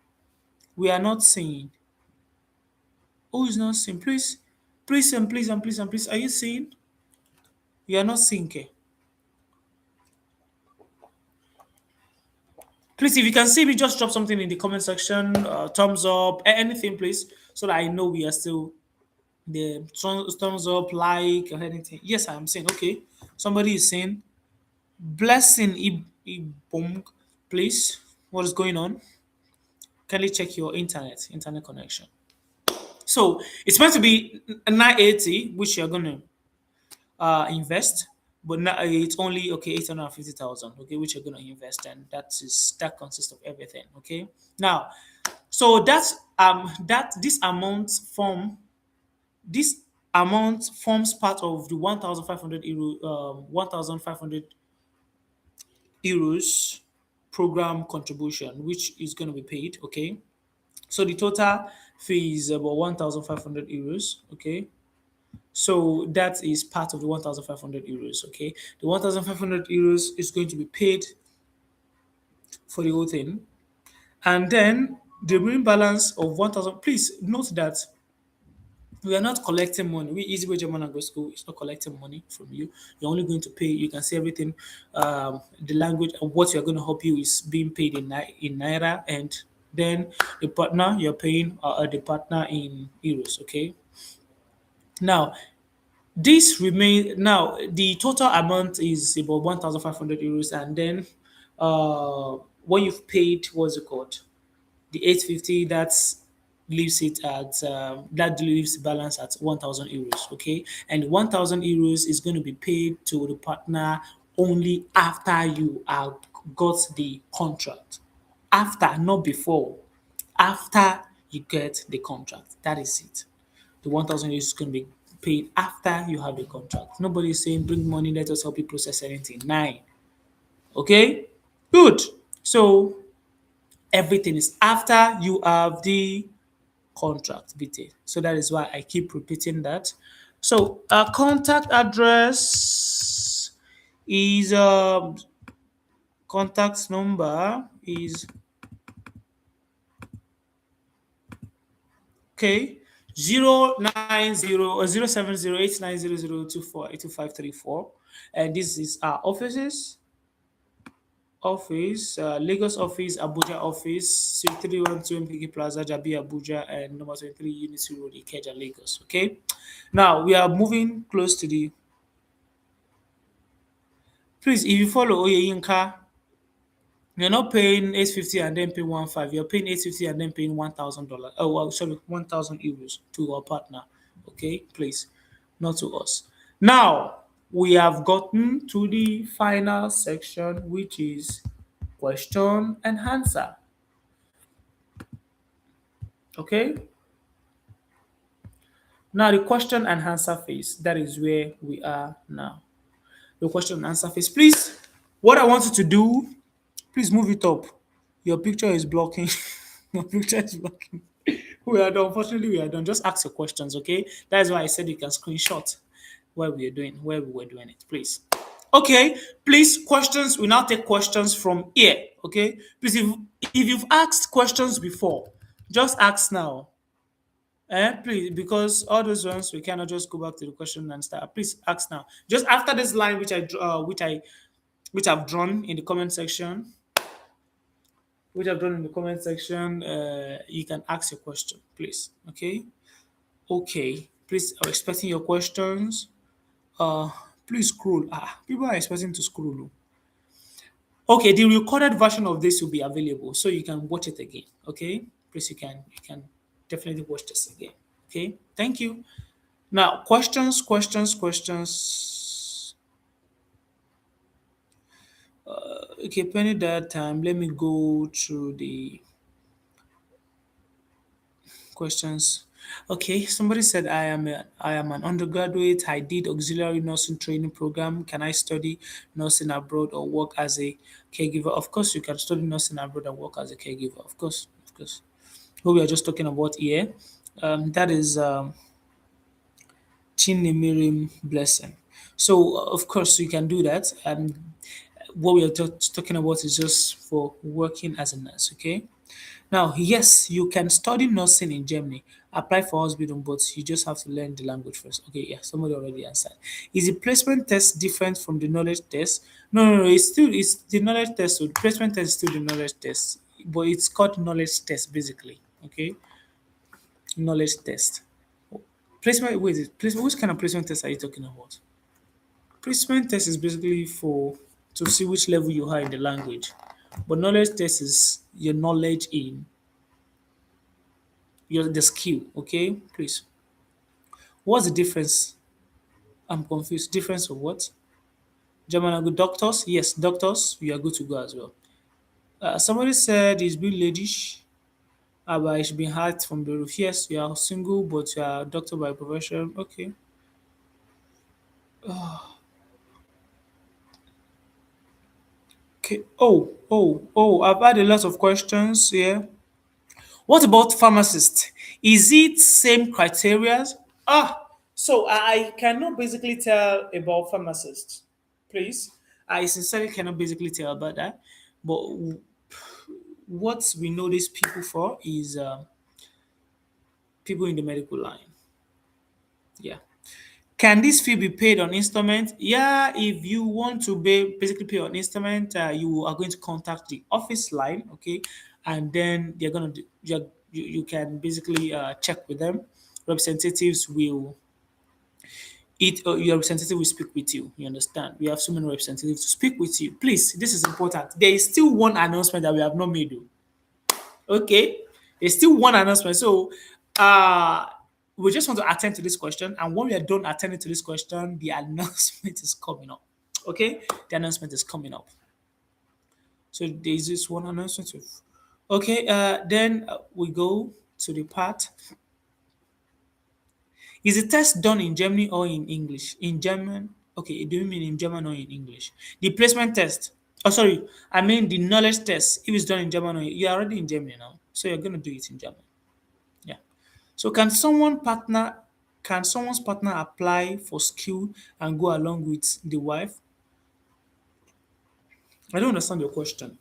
We are not seeing. Who is not seeing? Please and please and please and please. Are you seeing? You are not seeing. Okay. Please, if you can see me, just drop something in the comment section, thumbs up, anything, please, so that I know we are still the thumbs up, like, or anything. Yes, I am saying. Okay, somebody is saying, blessing Ibong, please. What is going on? Kindly check your internet connection. So it's meant to be 980, which you're gonna invest, but now it's only okay 850,000. Okay, which you're gonna invest, and that consists of everything. Okay, now, so this amount forms part of the 1,500 euro, 1,500 euros program contribution, which is going to be paid. Okay, so the total fee is about 1,500 euros. Okay, so that is part of the 1,500 euros. Okay, the 1,500 euros is going to be paid for the whole thing, and then the remaining balance of 1,000. Please note that we are not collecting money. We Easy Way German Language School is not collecting money from you. You're only going to pay. You can see everything. The language and what you're going to help you is being paid in in naira, and then the partner you're paying the partner in euros. Okay. Now this remain now the total amount is about 1,500 euros, and then what you've paid, what's it called? The 850, that leaves the balance at 1,000 euros. Okay, and 1,000 euros is going to be paid to the partner only after you have got the contract. After, not before. After you get the contract, that is it. The 1,000 is going to be paid after you have the contract. Nobody is saying bring money, let us help you process anything. Nine. Okay, good. So everything is after you have the contract BT. So that is why I keep repeating that. So our contact address is contact number is okay 070 and this is our Lagos office, Abuja office, Suite 312 MPK Plaza, Jabi, Abuja, and number 23 Unity Road, Ikeja, Lagos. Okay. Now we are moving close to the. Please, if you follow Oyeyinka, you're not paying 850 and then paying 1,500. You're paying 850 and then paying $1,000. Oh, well, sorry, 1,000 euros to our partner. Okay, please, not to us. Now we have gotten to the final section, which is question and answer. Okay. Now the question and answer phase. That is where we are now. The question and answer phase. Please, what I want you to do, please move it up. Your picture is blocking. Your picture is blocking. We are done. Unfortunately, we are done. Just ask your questions, okay? That is why I said you can screenshot where we were doing it, please. Okay, please, questions. We now take questions from here. Okay, please, if you've asked questions before, just ask now. Please, because all those ones we cannot just go back to the question and start. Please ask now. Just after this line, which I've drawn in the comment section, you can ask your question, please. Okay. Okay. Please, I'm expecting your questions. Uh, please scroll. People are expecting to scroll. Okay, the recorded version of this will be available, so you can watch it again. Okay. Please, you can definitely watch this again. Okay. Thank you. Now, questions. Okay, pending that time, let me go through the questions. Okay, somebody said I am an undergraduate. I did auxiliary nursing training program. Can I study nursing abroad or work as a caregiver? Of course, you can study nursing abroad and work as a caregiver. Of course, of course. What we are just talking about here, that is Chinemirim blessing. So, of course, you can do that. And what we are talking about is just for working as a nurse. Okay. Now, yes, you can study nursing in Germany, apply for hospital, but you just have to learn the language first. Okay, yeah, somebody already answered. Is the placement test different from the knowledge test? No. It's the knowledge test. So the placement test is still the knowledge test, but it's called knowledge test basically. Okay, knowledge test. Placement. Wait, placement. Which kind of placement test are you talking about? Placement test is basically for to see which level you are in the language, but knowledge test is your knowledge in your the skill. Okay, please. What's the difference? I'm confused. Difference of what? German are good doctors? Yes, doctors. You are good to go as well. Somebody said he's been ladish, but it's been hard from the roof. Yes, you are single, but you are a doctor by profession. Okay. Okay. Oh, I've had a lot of questions here. What about pharmacists? Is it same criteria? So I cannot basically tell about pharmacists. Please. I sincerely cannot basically tell about that. But what we know these people for is people in the medical line. Yeah. Can this fee be paid on installment? Yeah, if you want to basically pay on installment, you are going to contact the office line, okay, and then they're gonna you can basically check with them. Representatives will your representative will speak with you. You understand? We have so many representatives to speak with you. Please, this is important. There is still one announcement that we have not made. Okay, there's still one announcement. So, uh, we just want to attend to this question, and when we are done attending to this question, the announcement is coming up. Okay, the announcement is coming up. So there's this one announcement. Okay, then we go to the part. Is the test done in Germany or in English? In German? Okay, do you mean in German or in English? The placement test. Oh, sorry. I mean the knowledge test. If it's done in German or you're already in Germany now, so you're gonna do it in German. Yeah. So can someone's partner apply for skill and go along with the wife? I don't understand your question.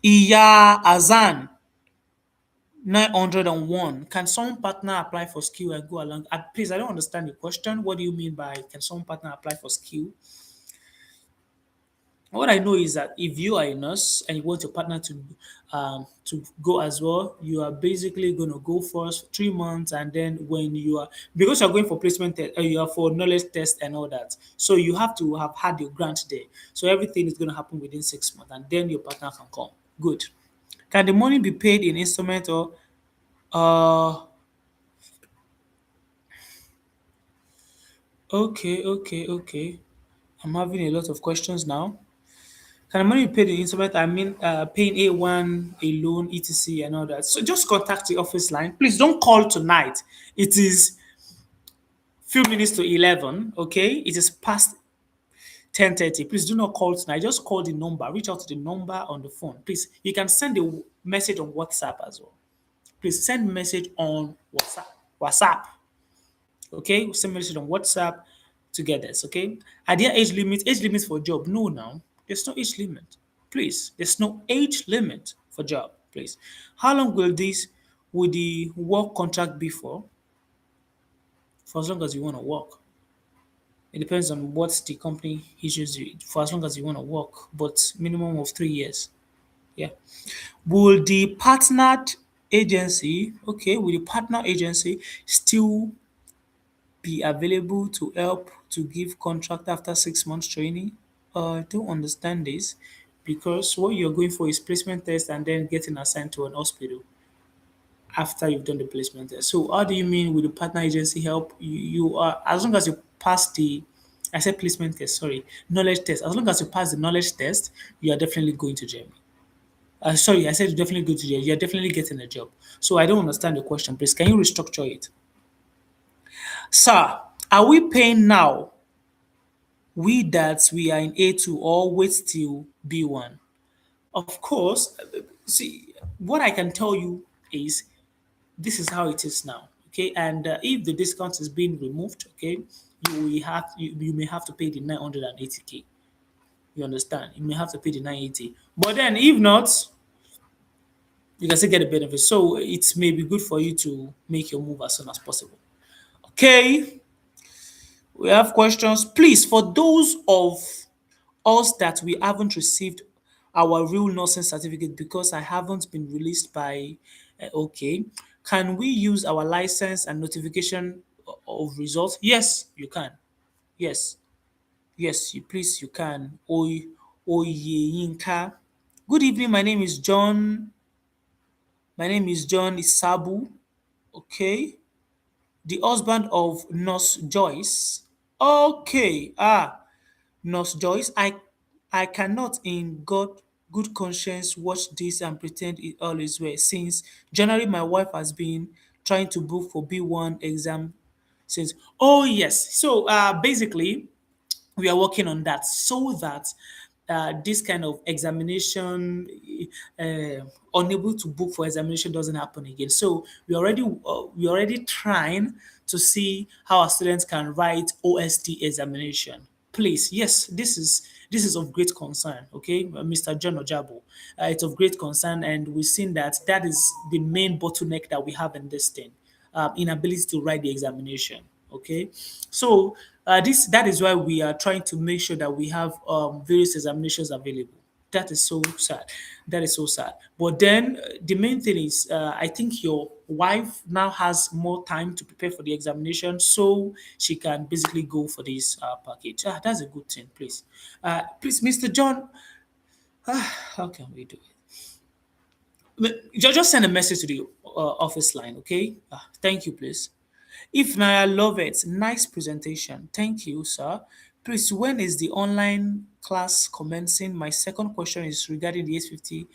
Iya Azan 901. Can someone partner apply for skill and go along? Please, I don't understand the question. What do you mean by can someone partner apply for skill? What I know is that if you are a nurse and you want your partner to go as well, you are basically going to go first for 3 months, and then when you are because you're going for placement, you are for knowledge test and all that. So you have to have had your grant there. So everything is going to happen within 6 months, and then your partner can come. Good. Can the money be paid in installment or uh? Okay. I'm having a lot of questions now. Can the money be paid in installment? I mean, paying A1, a loan, etc., and all that. So just contact the office line. Please don't call tonight. It is few minutes to 11. Okay, it is past 10:30. Please do not call tonight. Just call the number. Reach out to the number on the phone. Please, you can send a message on WhatsApp as well. Please send message on WhatsApp. WhatsApp. Okay, send message on WhatsApp to get this. Okay, are there age limits? Age limits for job? No, now there's no age limit. Please, there's no age limit for job. Please, how long will the work contract be for? For as long as you want to work. It depends on what the company issues you for as long as you want to work, but minimum of 3 years. Yeah. Will the partnered will the partner agency still be available to help to give contract after 6 months training? I don't understand this because what you're going for is placement test and then getting assigned to an hospital after you've done the placement test. So how do you mean with the partner agency help? You are as long as you pass the I said placement test, sorry, knowledge test. As long as you pass the knowledge test, you are definitely going to Germany. Sorry, I said you definitely go to Germany. You're definitely getting a job. So I don't understand the question. Please, can you restructure it? Sir, are we paying now we that we are in A2 or wait till B1? Of course, see, what I can tell you is this is how it is now. Okay, and if the discount is being removed, okay, you may have to pay the 980k. You understand? You may have to pay the 980. But then, if not, you can still get a benefit. So it may be good for you to make your move as soon as possible. Okay, we have questions. Please, for those of us that we haven't received our real nursing certificate because I haven't been released by okay, can we use our license and notification of results? Yes, you can. Yes, yes, you can. Oyeyinka. Good evening. My name is John Isabu. Okay, the husband of Nurse Joyce. Okay, Nurse Joyce, I cannot in good conscience watch this and pretend it all is well. Since January, my wife has been trying to book for B1 exam since. Oh yes. So basically, we are working on that so that this kind of examination, unable to book for examination doesn't happen again. So we already trying to see how our students can write OST examination. Please, yes, this is of great concern. Okay, Mr. John Ojabo, it's of great concern, and we've seen that that is the main bottleneck that we have in this thing, inability to write the examination. Okay, so this that is why we are trying to make sure that we have various examinations available. That is so sad. That is so sad. But then the main thing is, I think your wife now has more time to prepare for the examination, so she can basically go for this package. That's a good thing. Please, Mr. John. How can we do it? Just send a message to the office line, okay? Thank you, please. If I love it, nice presentation. Thank you, sir. Please, when is the online class commencing? My second question is regarding the 850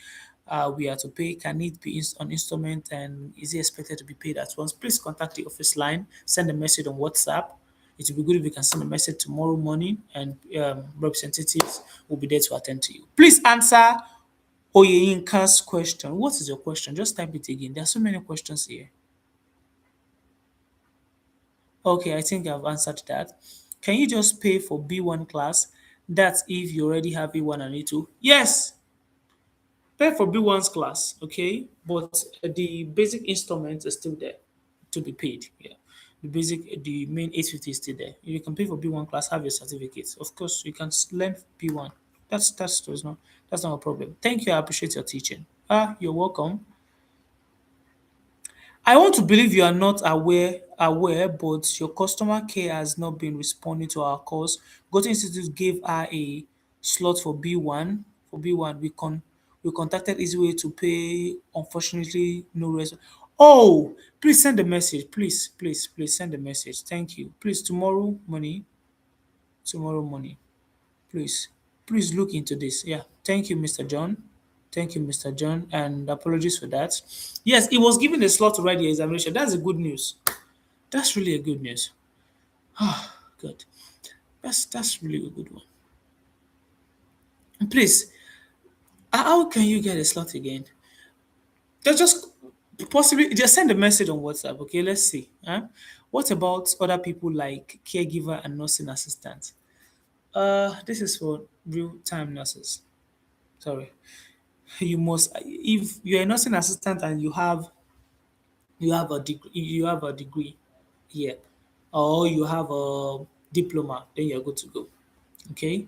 we are to pay. Can it be on installment and is it expected to be paid at once? Please contact the office line, send a message on WhatsApp. It will be good if you can send a message tomorrow morning and representatives will be there to attend to you. Please answer Oyeyinka's question. What is your question? Just type it again. There are so many questions here. Okay, I think I've answered that. Can you just pay for B1 class? That's if you already have A1 and A2. Yes, pay for B1's class, okay? But the basic instrument is still there to be paid. Yeah. The main 850 is still there. You can pay for B1 class, have your certificates. Of course, you can learn B1. That's not a problem. Thank you. I appreciate your teaching. You're welcome. I want to believe you are not aware, but your customer care has not been responding to our calls. Goto Institute gave her a slot for B1. For B1, we contacted Easyway to pay. Unfortunately, no response. Oh, please send a message. Please send a message. Thank you. Please, tomorrow morning. Please, please look into this. Yeah. Thank you, Mr. John. Thank you, Mr. John, and apologies for that. Yes, it was given a slot to write the examination. That's a good news. That's really a good news. Good. That's really a good one. And please, how can you get a slot again? Just possibly just send a message on WhatsApp. Okay, let's see. What about other people like caregiver and nursing assistant? This is for real-time nurses. Sorry, you must if you're a nursing assistant and you have a degree here, or you have a diploma, then you're good to go. Okay.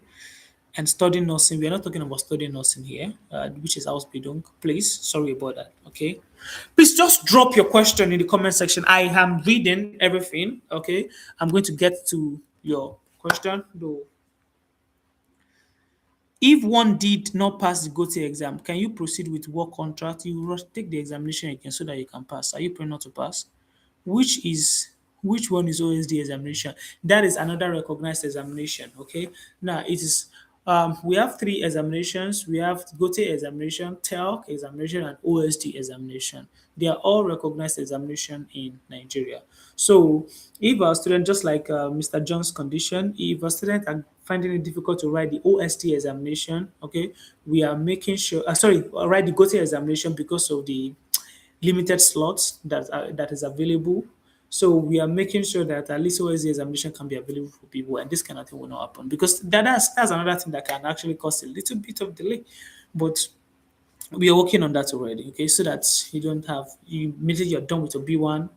And studying nursing, we are not talking about studying nursing here, which is Ausbildung. Please, sorry about that. Okay. Please just drop your question in the comment section. I am reading everything. Okay. I'm going to get to your question though. If one did not pass the GOTE exam, can you proceed with work contract? You must take the examination again so that you can pass. Are you praying not to pass? Which is which one is OSD examination? That is another recognized examination. Okay. Now it is we have three examinations. We have GOTE examination, TELC examination, and OSD examination. They are all recognized examination in Nigeria. So if a student, just like Mr. John's condition, if a student are finding it difficult to write the OST examination, okay, we are making sure, write the GOTE examination because of the limited slots that is available. So we are making sure that at least OSD examination can be available for people, and this kind of thing will not happen because that's another thing that can actually cause a little bit of delay. But we are working on that already, okay? So that you don't have you immediately you're done with your B1,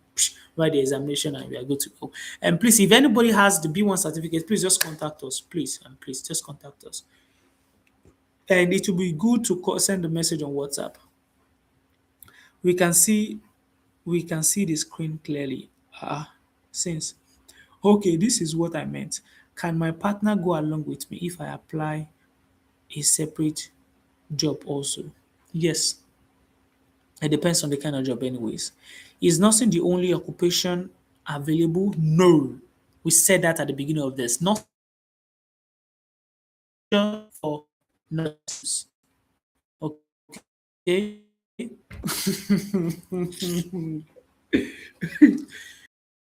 write the examination, and we are good to go. And please, if anybody has the B1 certificate, please just contact us, please, and please just contact us. And it will be good to send a message on WhatsApp. We can see the screen clearly. Since okay, this is what I meant. Can my partner go along with me if I apply a separate job also? Yes, it depends on the kind of job, anyways. Is nursing the only occupation available? No. We said that at the beginning of this. Not for nurses. Okay.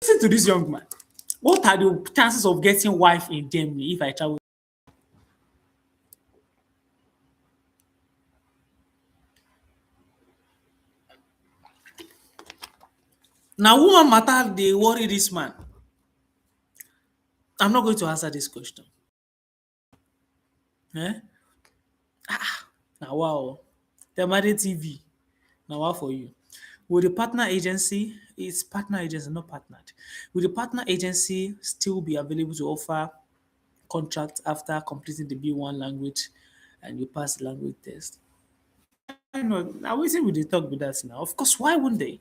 Listen to this young man. What are the chances of getting wife in Germany if I travel? Now, woman matter, they worry this man. I'm not going to answer this question. Eh? Now, wow. Temade TV. Now, wow for you. Will the partner agency, it's partner agency, not partnered. Will the partner agency still be available to offer contract after completing the B1 language and you pass the language test? I know. Now, waiting with the talk with that now. Of course, why wouldn't they?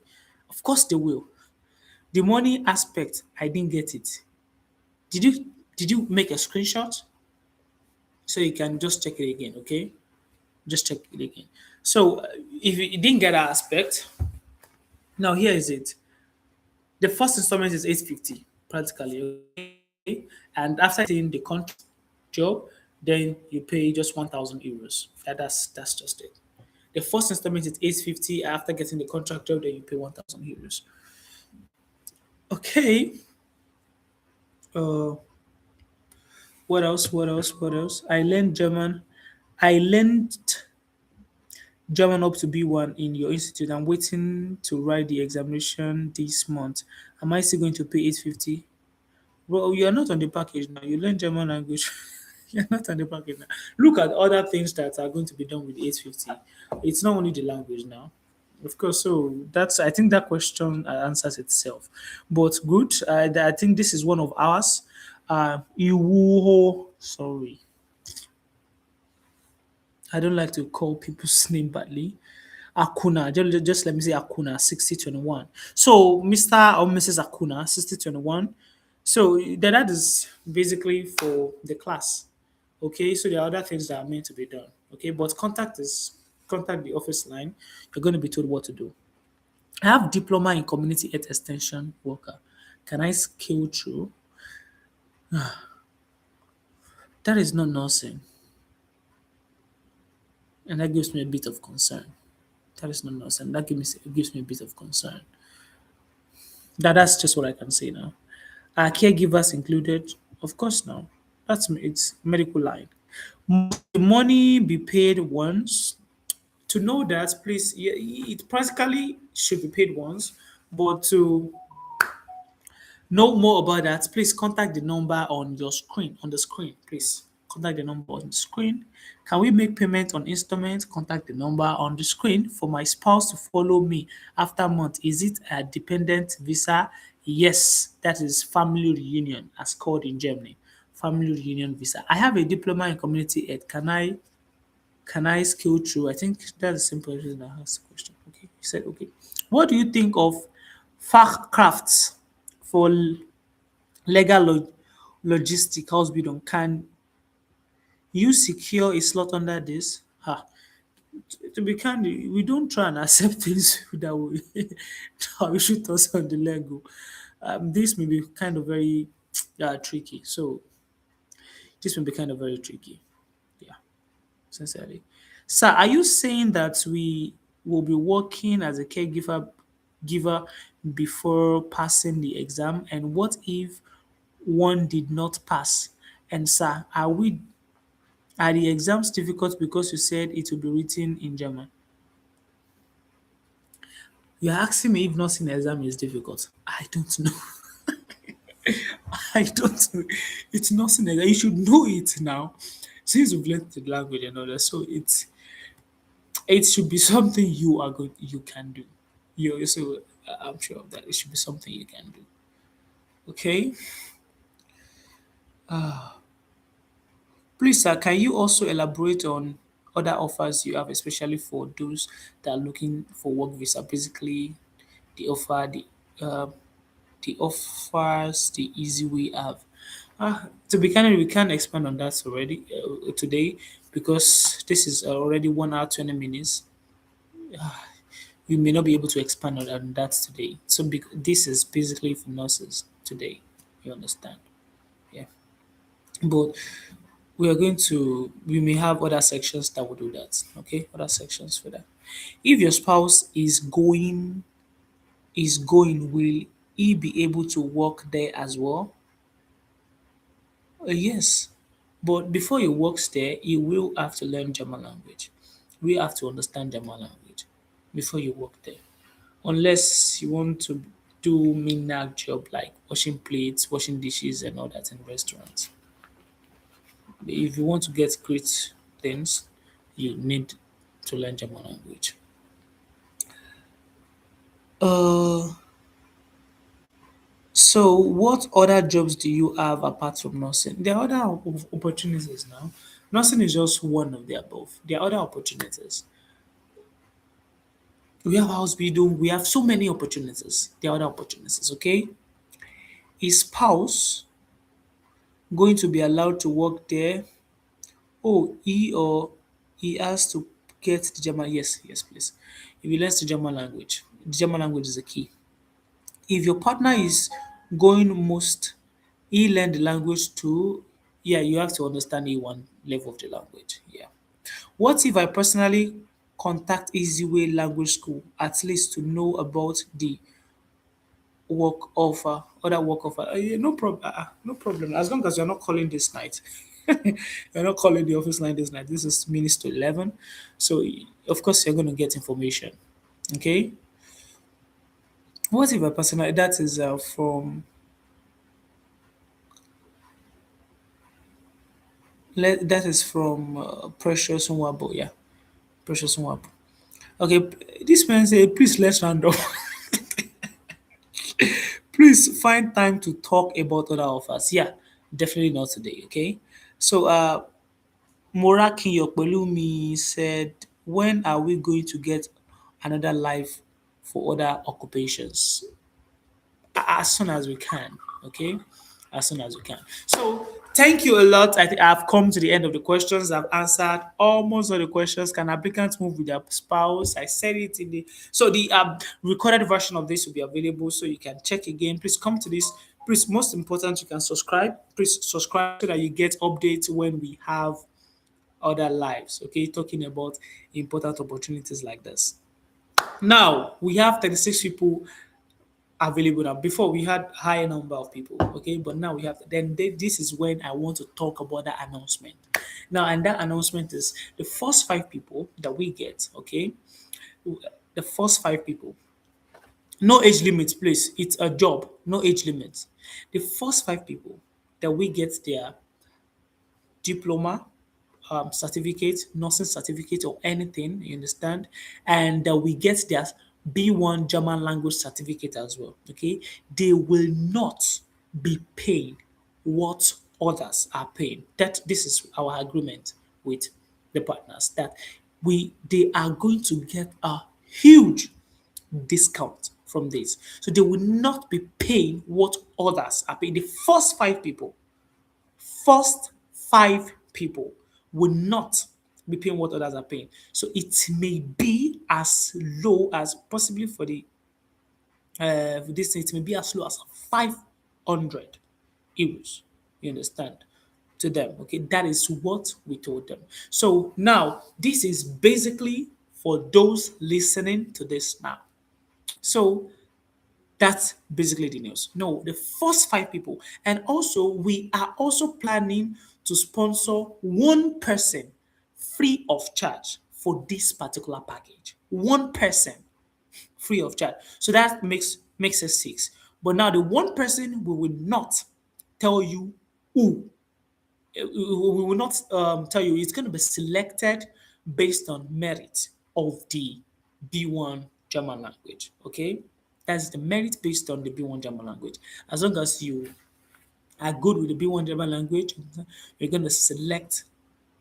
Of course, they will. The money aspect, I didn't get it. Did you make a screenshot so you can just check it again? Okay, just check it again. So if you didn't get that aspect, now here is it. The first installment is 850 practically, okay? And after taking the contract job, then you pay just 1,000 euros. That's just it. The first installment is 850. After getting the contract job, then you pay 1,000 euros. Okay. Uh, what else? What else? What else? I learned German. I learned German up to B1 in your institute. I'm waiting to write the examination this month. Am I still going to pay 850? Well, you're not on the package now. You learn German language. You're not on the package now. Look at other things that are going to be done with 850. It's not only the language now. Of course, so that's I think that question answers itself. But good. I think this is one of ours. Iwuho, sorry. I don't like to call people's name badly. Akuna, just let me say Akuna 6021. So Mr. or Mrs. Akuna 6021. So that is basically for the class. Okay, so there are other things that are meant to be done. Okay, but contact the office line. You're going to be told what to do. I have diploma in community health extension worker. Can I scale through? That is not nursing, and that gives me a bit of concern. That is not nursing. That gives me a bit of concern. That's just what I can say now. Are caregivers included? Of course, now. It's medical line. Must the money be paid once? To know that, please, yeah, it practically should be paid once, but to know more about that, please contact the number on your screen, on the screen, please. Contact the number on the screen. Can we make payment on installment? Contact the number on the screen for my spouse to follow me after month. Is it a dependent visa? Yes, that is family reunion, as called in Germany. Family reunion visa. I have a diploma in community ed. Can I scale through? I think that's a simple reason I asked the question. Okay, he said okay. What do you think of Fachkrafts for legal logistic house building? Can you secure a slot under this? To be candid, we don't try and accept things that we that we shoot us on the Lego. This may be kind of very tricky. So this may be kind of very tricky. Yeah, sincerely. Sir, are you saying that we will be working as a giver before passing the exam? And what if one did not pass? And sir, are the exams difficult because you said it will be written in German? You're asking me if nursing exam is difficult. I don't know. I don't know. It's nursing exam. You should know it now. Since you've learned the language and all that, so it should be something you can do. I'm sure of that. It should be something you can do. Okay. Please, sir, can you also elaborate on other offers you have, especially for those that are looking for work visa? Basically, the offer uh, the offers the easy way have. To be candid, we can't expand on that already today because this is already 1 hour 20 minutes. We may not be able to expand on that today. So this is basically for nurses today. You understand? Yeah. But we may have other sections that will do that. Okay, other sections for that. If your spouse is going, will he be able to work there as well? Yes. But before he works there, he will have to learn German language. We have to understand German language before you work there. Unless you want to. do midnight job like washing plates, washing dishes, and all that in restaurants. If you want to get great things, you need to learn German language. Uh, so what other jobs do you have apart from nursing? There are other opportunities now. Nursing is just one of the above. There are other opportunities. We have house building. We have so many opportunities. There are other opportunities. Okay, is spouse going to be allowed to work there? Oh, he has to get the German. Yes, yes, please. If he learns the German language, the German language is the key. If your partner is going most, he learn the language too. Yeah, you have to understand A1 level of the language. Yeah. What if I personally contact Easyway Language School at least to know about the work offer, other work offer? Yeah, no problem. No problem. As long as you're not calling this night. You're not calling the office line this night. This is minutes to 11. So, of course, you're going to get information. Okay. What if I personally, that is from, that is from Precious Nwabo. Yeah. Precious Nwabo. Okay. This man say, please let's round up. Please find time to talk about other offers. Yeah. Definitely not today. Okay. So, Moraki Yokbelumi said, when are we going to get another life for other occupations? As soon as we can. Okay, as soon as we can. So thank you a lot. I think I've come to the end of the questions. I've answered almost all the questions. Can applicants move with their spouse? I said it in the so the recorded version of this will be available, so you can check again. Please come to this. Please, most important, you can subscribe. Please subscribe so that you get updates when we have other lives. Okay, talking about important opportunities like this. Now we have 36 people available now. Before we had higher number of people, okay, but now we have. This is when I want to talk about that announcement. Now, and that announcement is the first 5 people that we get. Okay, the first 5 people. No age limit, please. It's a job. No age limit. The first 5 people that we get their diploma, certificate, nursing certificate, or anything, you understand? And we get their B1 German language certificate as well. Okay, they will not be paying what others are paying. That this is our agreement with the partners that they are going to get a huge discount from this. So they will not be paying what others are paying. The first 5 people will not be paying what others are paying. So it may be as low as possibly for the this it may be as low as 500 euros. You understand? To them. Okay, that is what we told them. So now this is basically for those listening to this now. So that's basically the news. No, the first 5 people. And also, we are also planning to sponsor one person free of charge for this particular package. One person free of charge. So that makes us 6. But now the one person we will not tell you who. We will not tell you. It's going to be selected based on merit of the B1 German language. Okay, that's the merit based on the B1 German language. As long as you are good with the B1 German language, you're going to select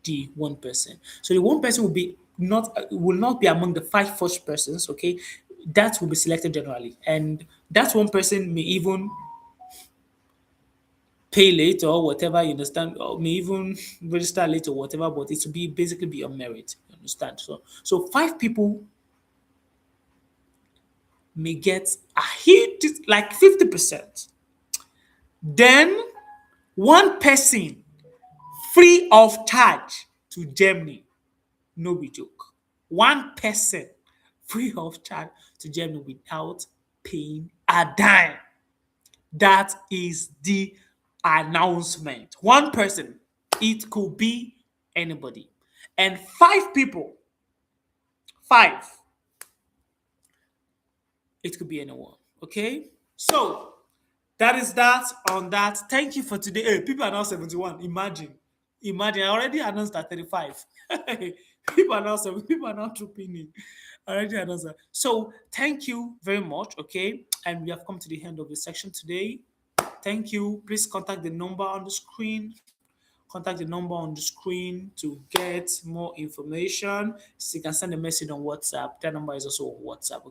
the one person. So the one person will not be among the 5 first persons. Okay, that will be selected generally, and that one person may even pay late or whatever, you understand, or may even register late or whatever, but it will be basically be on merit, you understand. So 5 people may get a huge like 50%. Then one person free of charge to Germany. No be joke. One person free of charge to Germany without paying a dime. That is the announcement. One person, it could be anybody. And 5 people, five, it could be anyone. Okay? So that is that on that. Thank you for today. Hey, people are now 71. Imagine. I already announced at 35. People are now 7. People are now trooping in. I already announced that. So thank you very much. Okay. And we have come to the end of the section today. Thank you. Please contact the number on the screen. Contact the number on the screen to get more information. So you can send a message on WhatsApp. That number is also on WhatsApp.